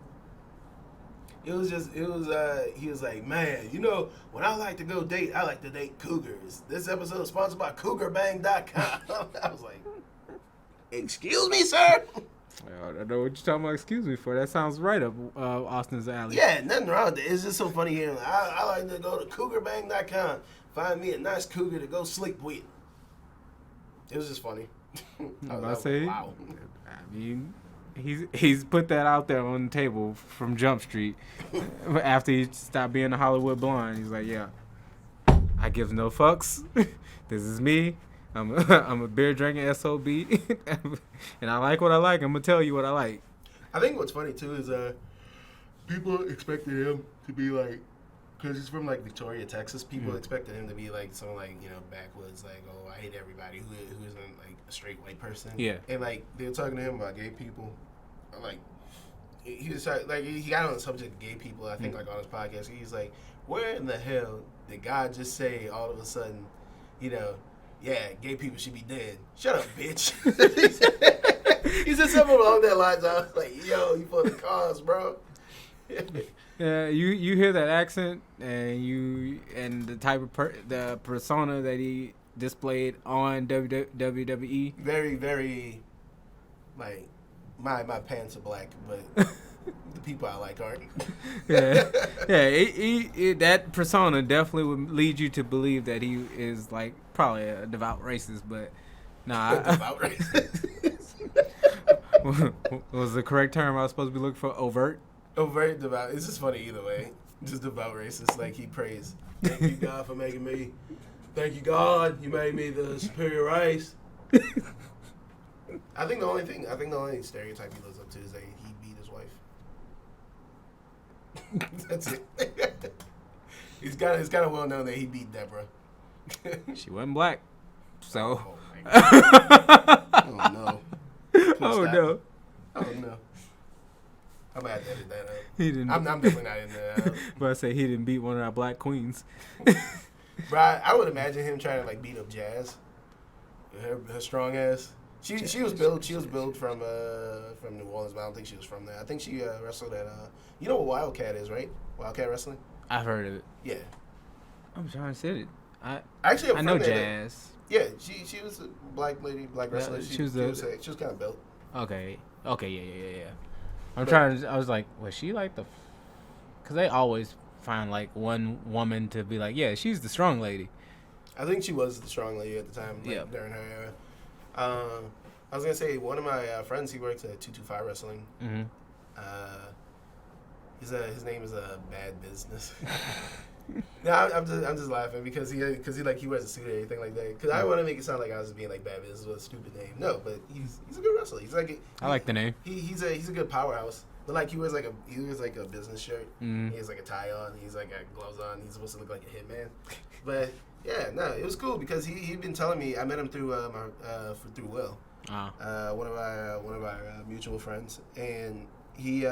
he was like, man, you know, when I like to go date, I like to date cougars. This episode is sponsored by CougarBang.com. I was like, excuse me, sir? I don't know what you're talking about. Excuse me for that. Sounds right up Austin's alley. Yeah, nothing wrong with it. It's just so funny hearing. I like to go to CougarBang.com, find me a nice cougar to go sleep with. It was just funny. Wow. I mean, he's put that out there on the table from Jump Street after he stopped being a Hollywood blonde. He's like, yeah, I give no fucks. This is me. I'm a beer drinking SOB, and I like what I like. I'm gonna tell you what I like. I think what's funny too is people expected him to be like, because he's from like Victoria, Texas. People expected him to be like some like backwoods, like, oh, I hate everybody who isn't like a straight white person. Yeah. And like they were talking to him about gay people, like he was like he got on the subject of gay people. I think like on his podcast, he's like, where in the hell did God just say all of a sudden, yeah, gay people should be dead? Shut up, bitch. He said something along that lines. I was like, yo, you for the cause, bro. Yeah, you hear that accent and the type of the persona that he displayed on WWE. Very, very, like, my pants are black, but the people I like aren't. Yeah, that persona definitely would lead you to believe that he is like probably a devout racist, but nah. Devout racist. Was the correct term I was supposed to be looking for? Overt? Overt devout. It's just funny either way. Just devout racist. Like he prays. Thank you, God, for making me. Thank you, God. You made me the superior race. I think the only stereotype he lives up to is that he beat his wife. That's it. It's kind of well known that he beat Deborah. She wasn't black, so. Oh my God. Oh no. Oh no. Oh no. I'm gonna have to edit that out. He didn't. I'm definitely not in that. But I say he didn't beat one of our black queens. Bro, I would imagine him trying to like beat up Jazz. Her strong ass. She was built from New Orleans, but I don't think she was from there. I think she wrestled at you know what Wildcat is, right? Wildcat wrestling. I've heard of it. Yeah. I'm trying to say it. I know Jazz. Yeah, she was a black lady, black wrestler. She was kind of built. Okay, yeah. I was like, was she like the? Because they always find like one woman to be like, yeah, she's the strong lady. I think she was the strong lady at the time, during her era. I was gonna say one of my friends, he works at 225 Wrestling. Mm-hmm. His name is Bad Business. No, I'm just laughing because he wears a suit or anything like that. Because I want to make it sound like I was just being like Bad Business with a stupid name. No, but he's a good wrestler. I like the name. He's a good powerhouse. But like he wears like a business shirt. Mm-hmm. He has like a tie on. He's like got gloves on. He's supposed to look like a hitman. But yeah, no, it was cool because he'd been telling me. I met him through through Will, one of our mutual friends, and he.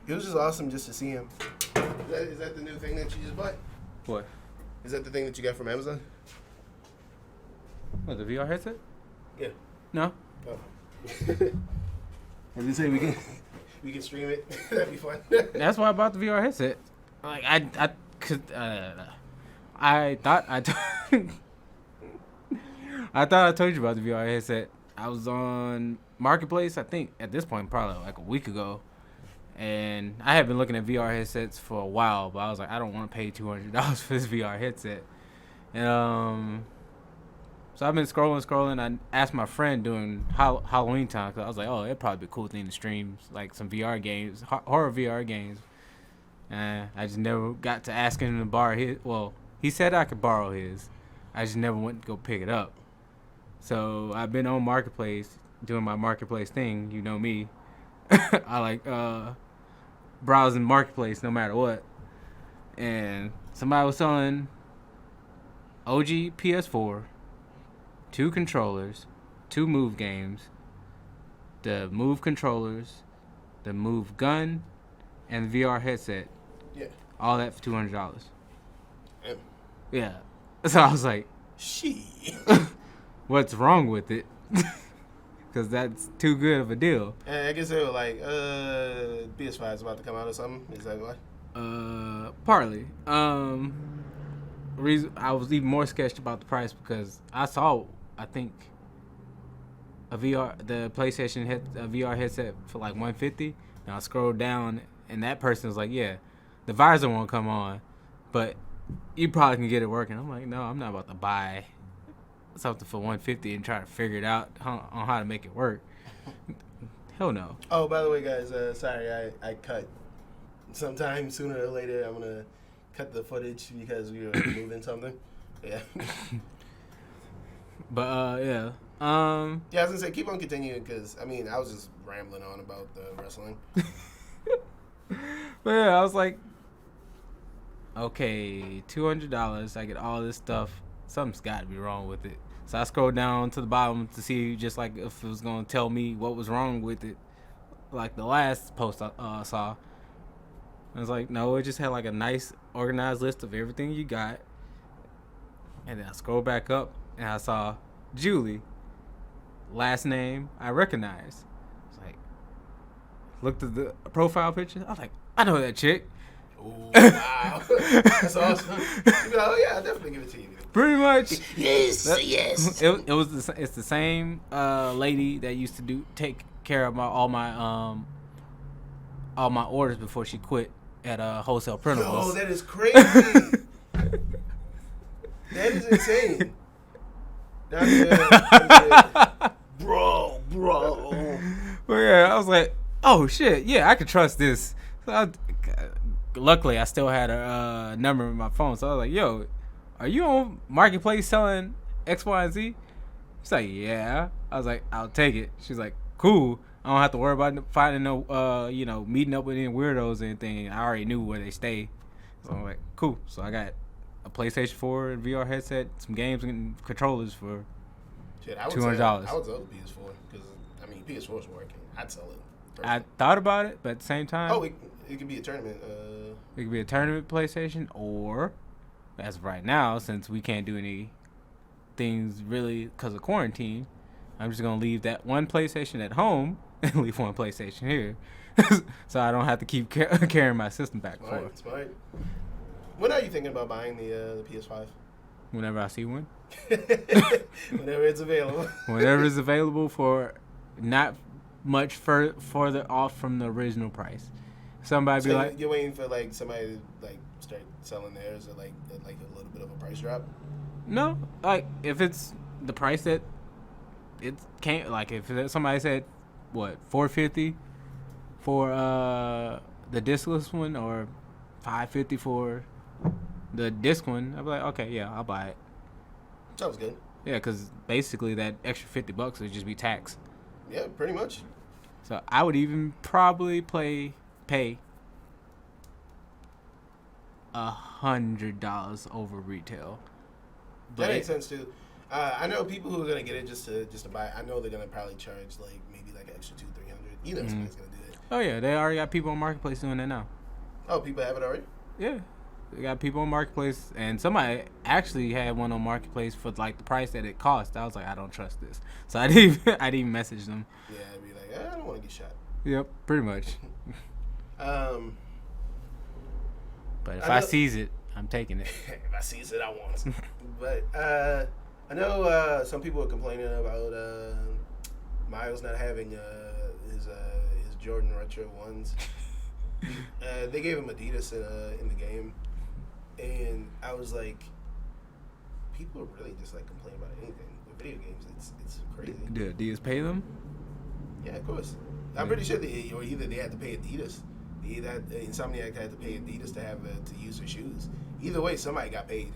It was just awesome just to see him. Is that the new thing that you just bought? What? Is that the thing that you got from Amazon? What, the VR headset? Yeah. No. Oh. I just say we can stream it. That'd be fun. That's why I bought the VR headset. Like I thought I told you about the VR headset. I was on Marketplace, I think at this point probably like a week ago. And I had been looking at VR headsets for a while, but I was like, I don't want to pay $200 for this VR headset. And so I've been scrolling. I asked my friend during Halloween time, because I was like, oh, it'd probably be a cool thing to stream, like some VR games, horror VR games. And I just never got to asking him to borrow his. Well, he said I could borrow his. I just never went to go pick it up. So I've been on Marketplace, doing my Marketplace thing. You know me. I like browsing Marketplace no matter what. And somebody was selling OG PS4, 2 controllers, 2 Move games, the Move controllers, the Move gun, and the VR headset. Yeah. All that for $200. Yeah. So I was like, what's wrong with it? Because that's too good of a deal. And I guess they were like, PS5 is about to come out or something. Is that why? Partly. Reason I was even more sketched about the price because I saw, I think, the PlayStation a VR headset for like $150. And I scrolled down, and that person was like, "Yeah, the visor won't come on, but you probably can get it working." I'm like, "No, I'm not about to buy something for $150 and try to figure it out on how to make it work." Hell no. Oh, by the way, guys, sorry, I cut. Sometime sooner or later, I'm gonna cut the footage because we were moving something. Yeah. But yeah. Yeah, I was gonna say keep on continuing because I was just rambling on about the wrestling. But yeah, I was like, okay, $200. I get all this stuff. Something's got to be wrong with it. So I scrolled down to the bottom to see just like if it was gonna tell me what was wrong with it, like the last post I saw. I was like, no, it just had like a nice organized list of everything you got. And then I scrolled back up and I saw Julie. Last name I recognize. I was like, looked at the profile picture. I was like, I know that chick. Oh, wow. That's awesome. You'd be like, oh yeah, I'll definitely give it to you. Pretty much. Yes. It's the same lady that used to take care of all my orders before she quit at Wholesale Printables. Oh, that is crazy. That is insane. Bro. But yeah, I was like, oh shit, yeah, I could trust this. So luckily, I still had a number in my phone, so I was like, yo, are you on Marketplace selling X, Y, and Z? She's like, yeah. I was like, I'll take it. She's like, cool. I don't have to worry about finding no, meeting up with any weirdos or anything. I already knew where they stay. So I'm like, cool. So I got a PlayStation 4 VR headset, some games and controllers for $200. I would sell the PS4 because PS4 is working. I'd sell it. Personally. I thought about it, but at the same time, it could be a tournament. It could be a tournament PlayStation, or as of right now, since we can't do any things really because of quarantine, I'm just gonna leave that one PlayStation at home and leave one PlayStation here, so I don't have to keep carrying my system back and forth. Smart. When are you thinking about buying the PS5? Whenever I see one. Whenever it's available. Whenever it's available for not much further off from the original price. Somebody be like, you're waiting for like somebody to like start selling theirs at like a little bit of a price drop? No, like if it's the price that it can't, like if somebody said what $450 for the discless one or $550 for the disc one, I'd be like, okay, yeah, I'll buy it. Sounds good. Yeah, because basically that extra $50 would just be tax. Yeah, pretty much. So I would even probably pay $100 over retail. But that makes sense too. I know people who are gonna get it just to buy it. I know they're gonna probably charge maybe an extra $200-300. You know somebody's gonna do it. Oh yeah, they already got people on Marketplace doing that now. Oh, people have it already? Yeah. They got people on Marketplace, and somebody actually had one on Marketplace for like the price that it cost. I was like, I don't trust this, so I didn't message them. Yeah, I'd be like, I don't want to get shot. Yep, pretty much. But if I seize it, I'm taking it. If I seize it, I want it. But I know some people are complaining about Miles not having his Jordan Retro ones. They gave him Adidas in the game, and I was like, people really just like complain about anything with video games. It's crazy. Did Adidas pay them? Yeah, of course. I'm pretty sure either they had to pay Adidas, either Insomniac had to pay Adidas to have to use their shoes. Either way, somebody got paid.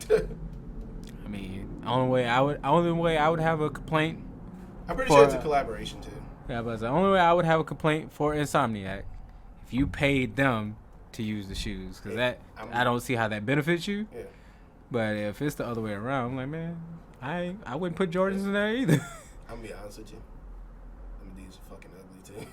I mean, only way I would have a complaint. I'm pretty sure it's a collaboration too. Yeah, but the only way I would have a complaint for Insomniac if you paid them to use the shoes, because I don't see how that benefits you. Yeah. But if it's the other way around, I'm like, man, I wouldn't put Jordans in there either. I'm gonna be honest with you. These are fucking ugly too.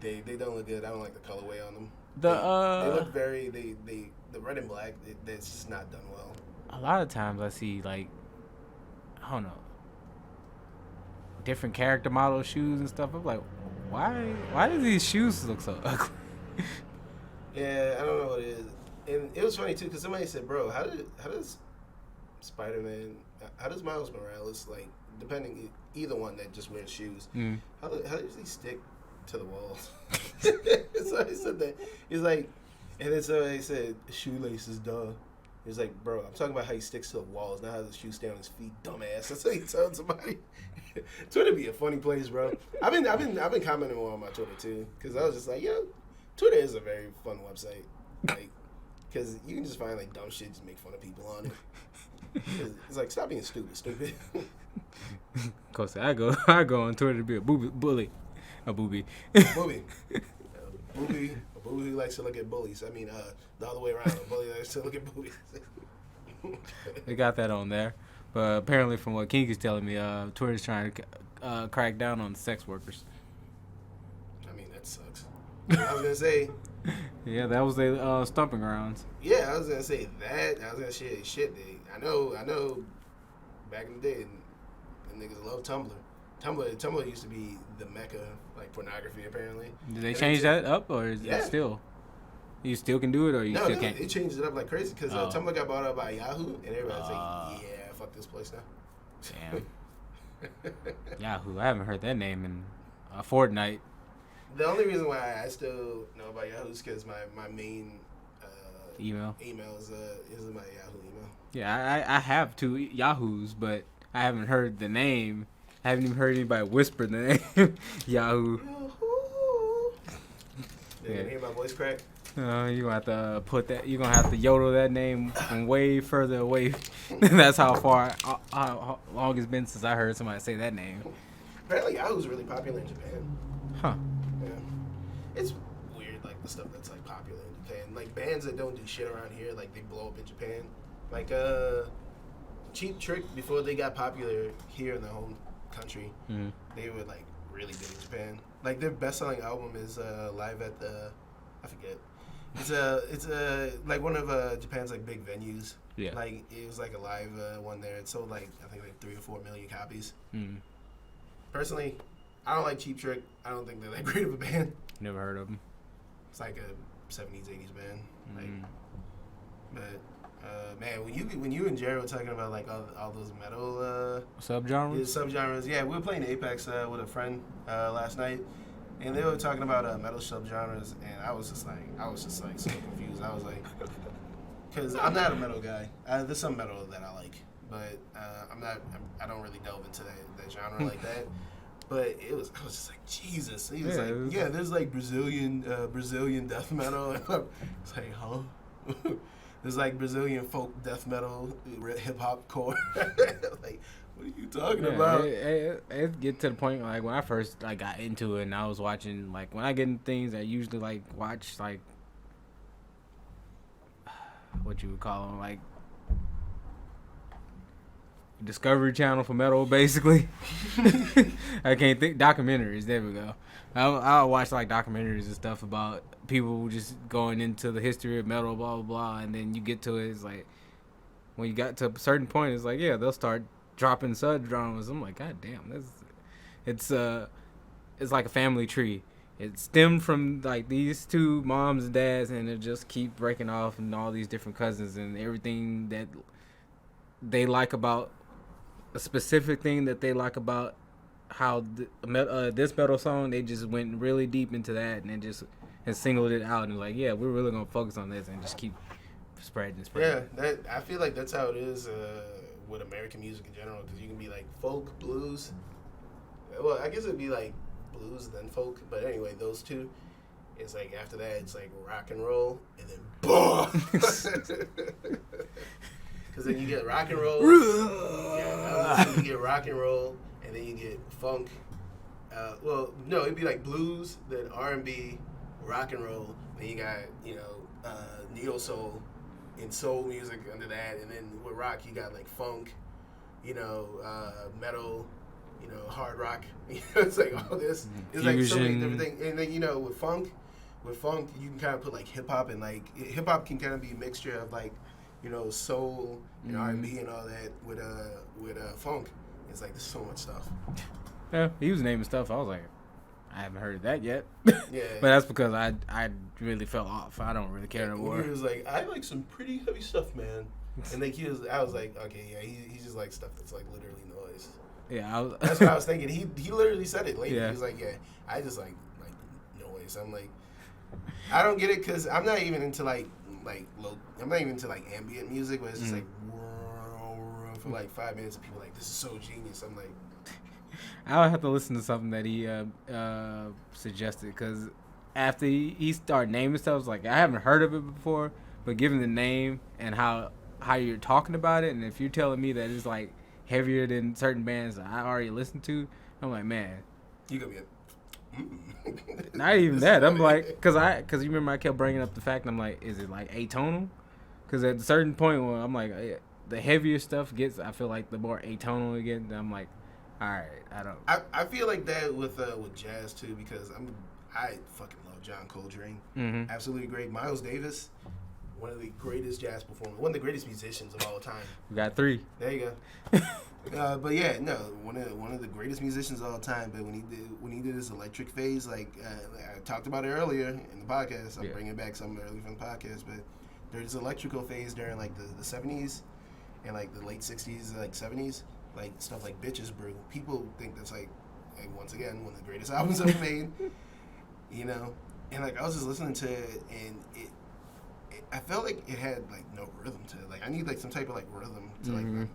They don't look good. I don't like the colorway on them. They look very the red and black. That's just not done well. A lot of times I see I don't know, different character model shoes and stuff. I'm like, why do these shoes look so ugly? Yeah, I don't know what it is. And it was funny too because somebody said, bro, how does Spider-Man, how does Miles Morales, like, depending, either one that just wears shoes. How does he stick to the walls? So he said that. He's like, and then so he said, shoelaces, duh. He's like, bro, I'm talking about how he sticks to the walls, not how the shoes stay on his feet, dumbass. That's what he told somebody. Twitter be a funny place, bro. I've been commenting more on my Twitter too, because I was just like, yo, Twitter is a very fun website, like, because you can just find like dumb shit, just make fun of people on it. It's like, stop being stupid. Cause I go on Twitter to be a bully, a booby. Booby. A booby who likes to look at bullies. I mean, the other way around. A bully likes to look at boobies. They got that on there. But apparently, from what King is telling me, Twitter's trying to crack down on sex workers. I mean, that sucks. I was going to say... Yeah, that was their stomping grounds. Yeah, I was going to say that. I was going to say shit. I know back in the day, the niggas love Tumblr. Tumblr used to be the mecca, like, pornography, apparently. Did they change that up, or is it still? You still can do it, or you still can't? No, it changed it up like crazy, because Tumblr got bought out by Yahoo, and everybody's like, yeah, fuck this place now. Damn. Yahoo, I haven't heard that name in a fortnight. The only reason why I still know about Yahoo is because my main email is my Yahoo email. Yeah, I have 2 Yahoos, but I haven't heard the name. I haven't even heard anybody whisper the name. Yahoo. You can hear my voice crack? You're gonna have to put that. You're gonna have to yodel that name from way further away. That's how long it's been since I heard somebody say that name. Apparently, Yahoo's really popular in Japan. Huh? Yeah. It's weird, like the stuff that's like popular in Japan. Like bands that don't do shit around here, like they blow up in Japan. Like Cheap Trick, before they got popular here in their home country, they were like really big in Japan. Like their best-selling album is Live at the, I forget. It's like one of Japan's like big venues. Yeah. Like it was like a live one there. It sold like I think like 3 or 4 million copies. Personally, I don't like Cheap Trick. I don't think they're that great of a band. Never heard of them. It's like a 70s, 80s band. Like, but man, when you and Jared were talking about like all those metal subgenres, yeah, we were playing Apex with a friend last night, and they were talking about metal subgenres, and I was just like so confused. I was like, because I'm not a metal guy. There's some metal that I like, but I don't really delve into that genre like that. But I was just like, Jesus. He was there's like Brazilian death metal. It's like, huh? There's like Brazilian folk death metal, hip hop core. Like, what are you talking about? It get to the point like when I first like got into it, and I was watching like when I get into things, I usually like watch like what you would call them, like Discovery Channel for metal, basically. I can't think documentaries. There we go. I'll watch like documentaries and stuff about people just going into the history of metal, blah blah blah, and then you get to it. It's like when you got to a certain point, it's like they'll start dropping SUD dramas. I'm like, God damn, it's like a family tree. It stemmed from like these 2 moms and dads, and it just keep breaking off, and all these different cousins, and everything that they like about a specific thing that they like about how this metal song, they just went really deep into that, and then just and singled it out, and like, yeah, we're really gonna focus on this and just keep spreading. Yeah, I feel like that's how it is with American music in general, because you can be like folk, blues. Well, I guess it'd be like blues then folk, but anyway, those 2. It's like after that, it's like rock and roll, and then boom. Because then you get rock and roll. You get rock and roll, and then you get funk. Well, no, it'd be like blues, then R&B, rock and roll. Then you got neo soul and soul music under that, and then with rock you got like funk, metal, hard rock. It's like all this. It's like so many different things. And then with funk you can kind of put like hip hop, and like hip hop can kind of be a mixture of like soul and R&B and all that with funk. It's like there's so much stuff. Yeah, he was naming stuff. I was like, I haven't heard that yet. Yeah, but that's because I really fell off. I don't really care no more. He was like, I like some pretty heavy stuff, man. And like I was like, okay, yeah, he just like stuff that's like literally noise. Yeah, that's what I was thinking. He literally said it later. Yeah. He was like, yeah, I just like noise. I'm like, I don't get it because I'm not even into like low. I'm not even into like ambient music where it's just like for like 5 minutes. And people are like, this is so genius. I'm like, I would have to listen to something that he suggested because after he started naming stuff, I was like, I haven't heard of it before, but given the name and how you're talking about it, and if you're telling me that it's like heavier than certain bands that I already listened to, I'm like, man, you gonna be not even that. I'm like, because you remember I kept bringing up the fact, and I'm like, is it like atonal? Because at a certain point when I'm like, the heavier stuff gets, I feel like the more atonal it gets, I'm like, all right, I don't. I feel like that with jazz too because I fucking love John Coltrane. Mm-hmm. Absolutely great. Miles Davis, one of the greatest jazz performers, one of the greatest musicians of all time. We got 3. There you go. But yeah, no, one of the greatest musicians of all time. But when he did his electric phase, like I talked about it earlier in the podcast, I'm bringing back something early from the podcast. But there's this electrical phase during like the 70s and like the late 60s, like 70s, like stuff like Bitches Brew. People think that's like once again one of the greatest albums ever made. You know, and like I was just listening to it, and I felt like it had like no rhythm to it. Like I need like some type of like rhythm to like my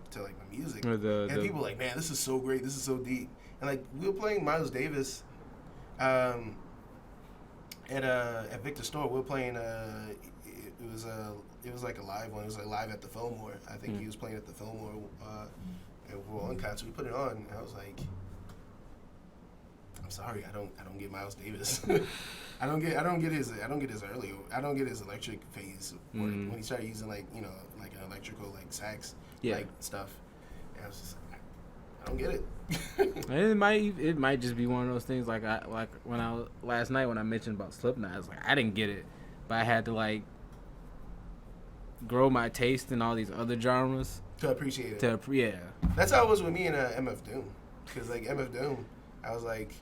music. And people were like, man, this is so great, this is so deep. And like we were playing Miles Davis, at Victor Store. We were playing it was like a live one. It was like live at the Fillmore. I think he was playing at the Fillmore. And we were on concert. We put it on, and I was like, I'm sorry, I don't get Miles Davis. I don't get his electric phase when he started using like like an electrical like sax like stuff. And I was just like, I don't get it. It might just be one of those things like last night when I mentioned about Slipknot, I was like, I didn't get it, but I had to like grow my taste in all these other genres to appreciate it. Yeah. That's how it was with me and MF Doom, because like MF Doom, I was like,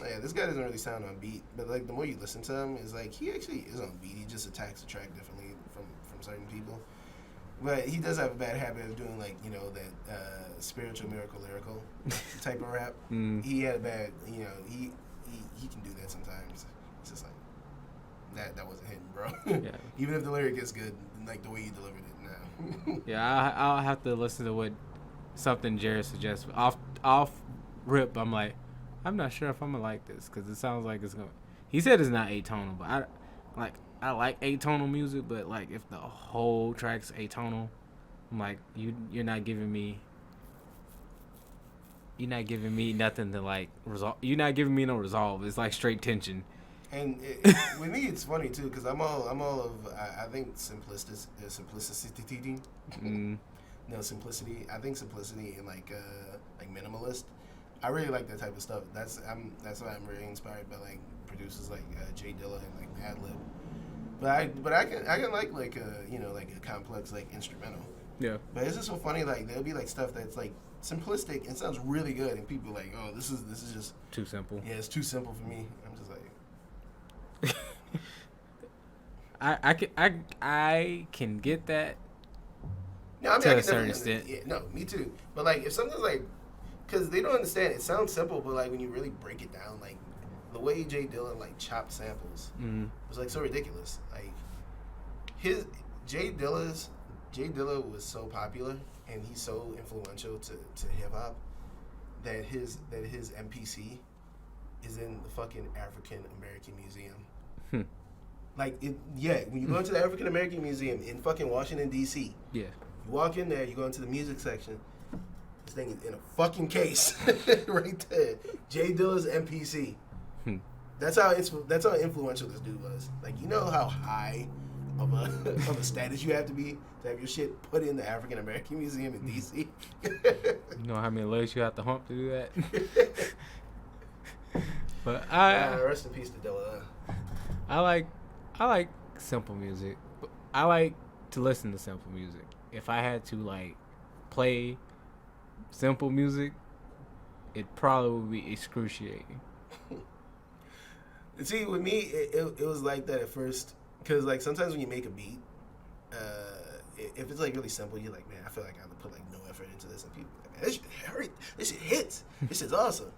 yeah, this guy doesn't really sound on beat, but like the more you listen to him, is like he actually is on beat. He just attacks the track differently from certain people. But he does have a bad habit of doing like that spiritual miracle lyrical type of rap. He had a bad he can do that sometimes. It's just like that wasn't him, bro. Yeah. Even if the lyric is good, like the way you delivered it, no. Yeah, I'll have to listen to what something Jared suggests off rip. I'm like, I'm not sure if I'm gonna like this because it sounds like it's gonna. He said it's not atonal, but I like atonal music, but like if the whole track's atonal, I'm like you're not giving me nothing to like resolve. You're not giving me no resolve. It's like straight tension. And with me, it's funny too because I'm all of I think simplicity. No, simplicity. I think simplicity and like minimalist. I really like that type of stuff. That's why I'm really inspired by like producers like Jay Dilla and like Madlib. But I can like a complex like instrumental. Yeah. But it's just so funny. Like there'll be like stuff that's like simplistic and sounds really good, and people are like, oh, this is just too simple. Yeah, it's too simple for me. I'm just like. I can get that. No, I mean, to a certain extent. Yeah, no, me too. But like, if something's like, because they don't understand, it sounds simple, but like when you really break it down, like the way Jay Dilla like chopped samples was like so ridiculous. Like Jay Dilla was so popular and he's so influential to hip hop that his MPC is in the fucking African American Museum. Like when you go into the African American Museum in fucking Washington D.C. Yeah. You walk in there, you go into the music section. This thing is in a fucking case, right there. Jay Dilla's MPC. That's how influential this dude was. Like, you know how high of a status you have to be to have your shit put in the African American Museum in D.C. You know how many legs you have to hump to do that. But rest in peace to Dilla. I like simple music. I like to listen to simple music. If I had to like play simple music, it probably would be excruciating. See, with me, it was like that at first, because like sometimes when you make a beat, if it's like really simple, you're like, man, I feel like I would put like no effort into this, and people like, man, this shit hurt. This shit hits. This shit's awesome.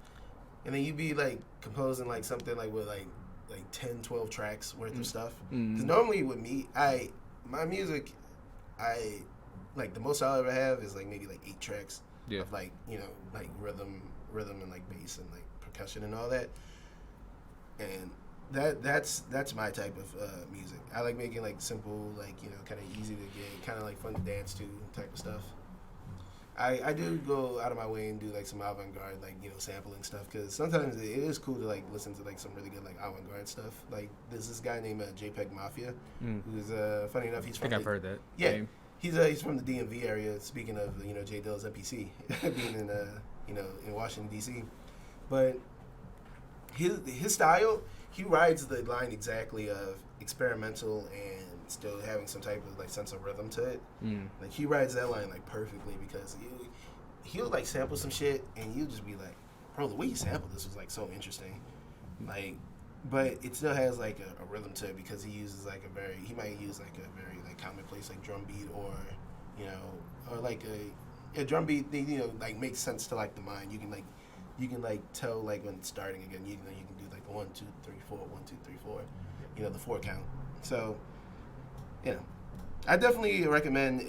And then you be like composing like something like with like 10, 12 tracks worth of stuff. Because normally with me, my music, like the most I'll ever have is like maybe like 8 tracks of like, you know, like rhythm and like bass and like percussion and all that. And that's my type of music. I like making like simple, like, you know, kind of easy to get, kind of like fun to dance to type of stuff. I do go out of my way and do like some avant-garde, like, you know, sampling stuff, because sometimes it is cool to like listen to like some really good like avant-garde stuff. Like there's this guy named JPEG Mafia, who's funny enough, he's from. I think I've heard that. Yeah, name. He's from the DMV area. Speaking of, you know, J Dill's NPC being in you know, in Washington D.C., but his style, he rides the line exactly of experimental and still having some type of like sense of rhythm to it. Like he rides that line like perfectly, because he'll like sample some shit and you'll just be like, bro, the way he sampled this was like so interesting. Like, but it still has like a rhythm to it, because he uses like he might use like a very like commonplace like drum beat, or, you know, or like a drum beat that, you know, like makes sense to like the mind. You can tell like when it's starting again. You know, you can do like 1, 2, 3, 4, 1, 2, 3, 4. You know, the 4 count. So, you know, I definitely recommend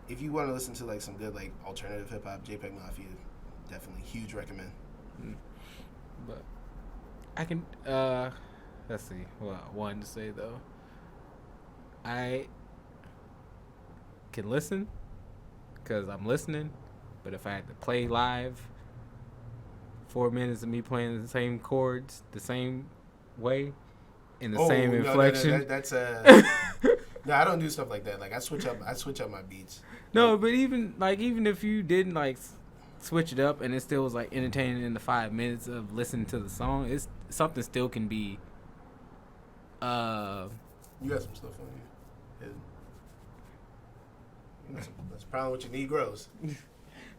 if you want to listen to like some good like alternative hip hop, JPEG Mafia, definitely huge recommend. But I can let's see what I wanted to say though. I can listen because I'm listening, but if I had to play live 4 minutes of me playing the same chords the same way in the same inflection. That's no, I don't do stuff like that. Like I switch up my beats. No, but even if you didn't like switch it up and it still was like entertaining in the 5 minutes of listening to the song, it's something still can be. You got some stuff on you. That's probably what you need grows.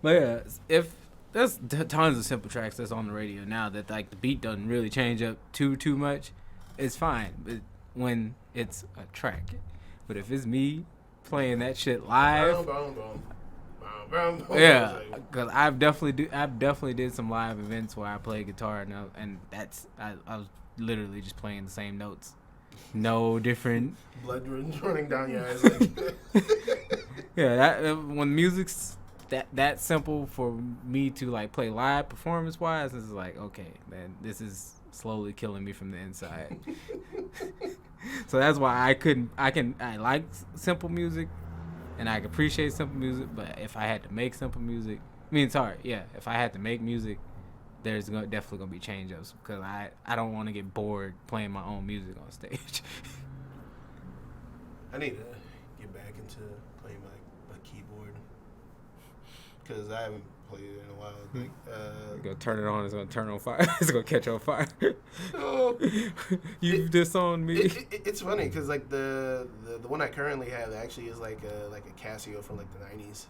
But yeah, if there's tons of simple tracks that's on the radio now that like the beat doesn't really change up too much, it's fine. But when it's a track, but if it's me playing that shit live, yeah, because I've definitely did some live events where I play guitar and that's I was literally just playing the same notes, no different. Blood running down your eyes. Like. Yeah, that when music's that simple for me to like play live performance wise, this is like, okay, man, this is slowly killing me from the inside. So that's why I like simple music and I appreciate simple music, but if I had to make simple music, I mean, sorry, yeah, if I had to make music, there's definitely gonna be change ups, because I don't want to get bored playing my own music on stage. I need to get back into playing my keyboard, because I haven't played it in a while. Like, you're gonna turn it on, it's gonna turn on fire. It's gonna catch on fire. No, You've disowned me. It's funny because like the one I currently have actually is like a Casio from like the 90s.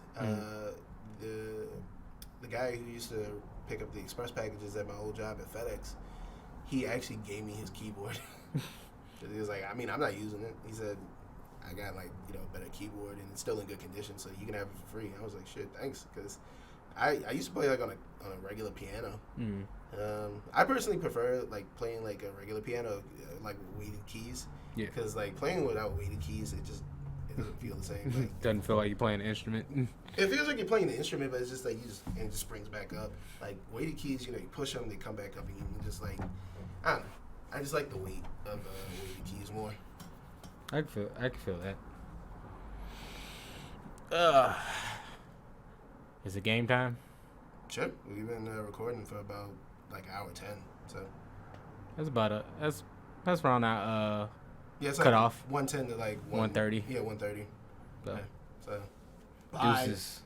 The guy who used to pick up the express packages at my old job at FedEx, he actually gave me his keyboard. He was like, I mean, I'm not using it. He said, I got like, you know, a better keyboard and it's still in good condition, so you can have it for free. I was like, shit, thanks, because I used to play like on a regular piano. I personally prefer like playing like a regular piano, like with weighted keys. Yeah. Because like playing without weighted keys, it doesn't feel the same. Like, doesn't feel like you're playing an instrument. It feels like you're playing the instrument, but it's just like it just springs back up. Like weighted keys, you know, you push them, they come back up, and you can just like, I don't know. I just like the weight of weighted keys more. I can feel that. Is it game time? Sure. We've been recording for about like an hour 10, so that's about that's around our yeah, it's cut like off 110 to like 1:30. Yeah, 1:30. So, yeah, so deuces.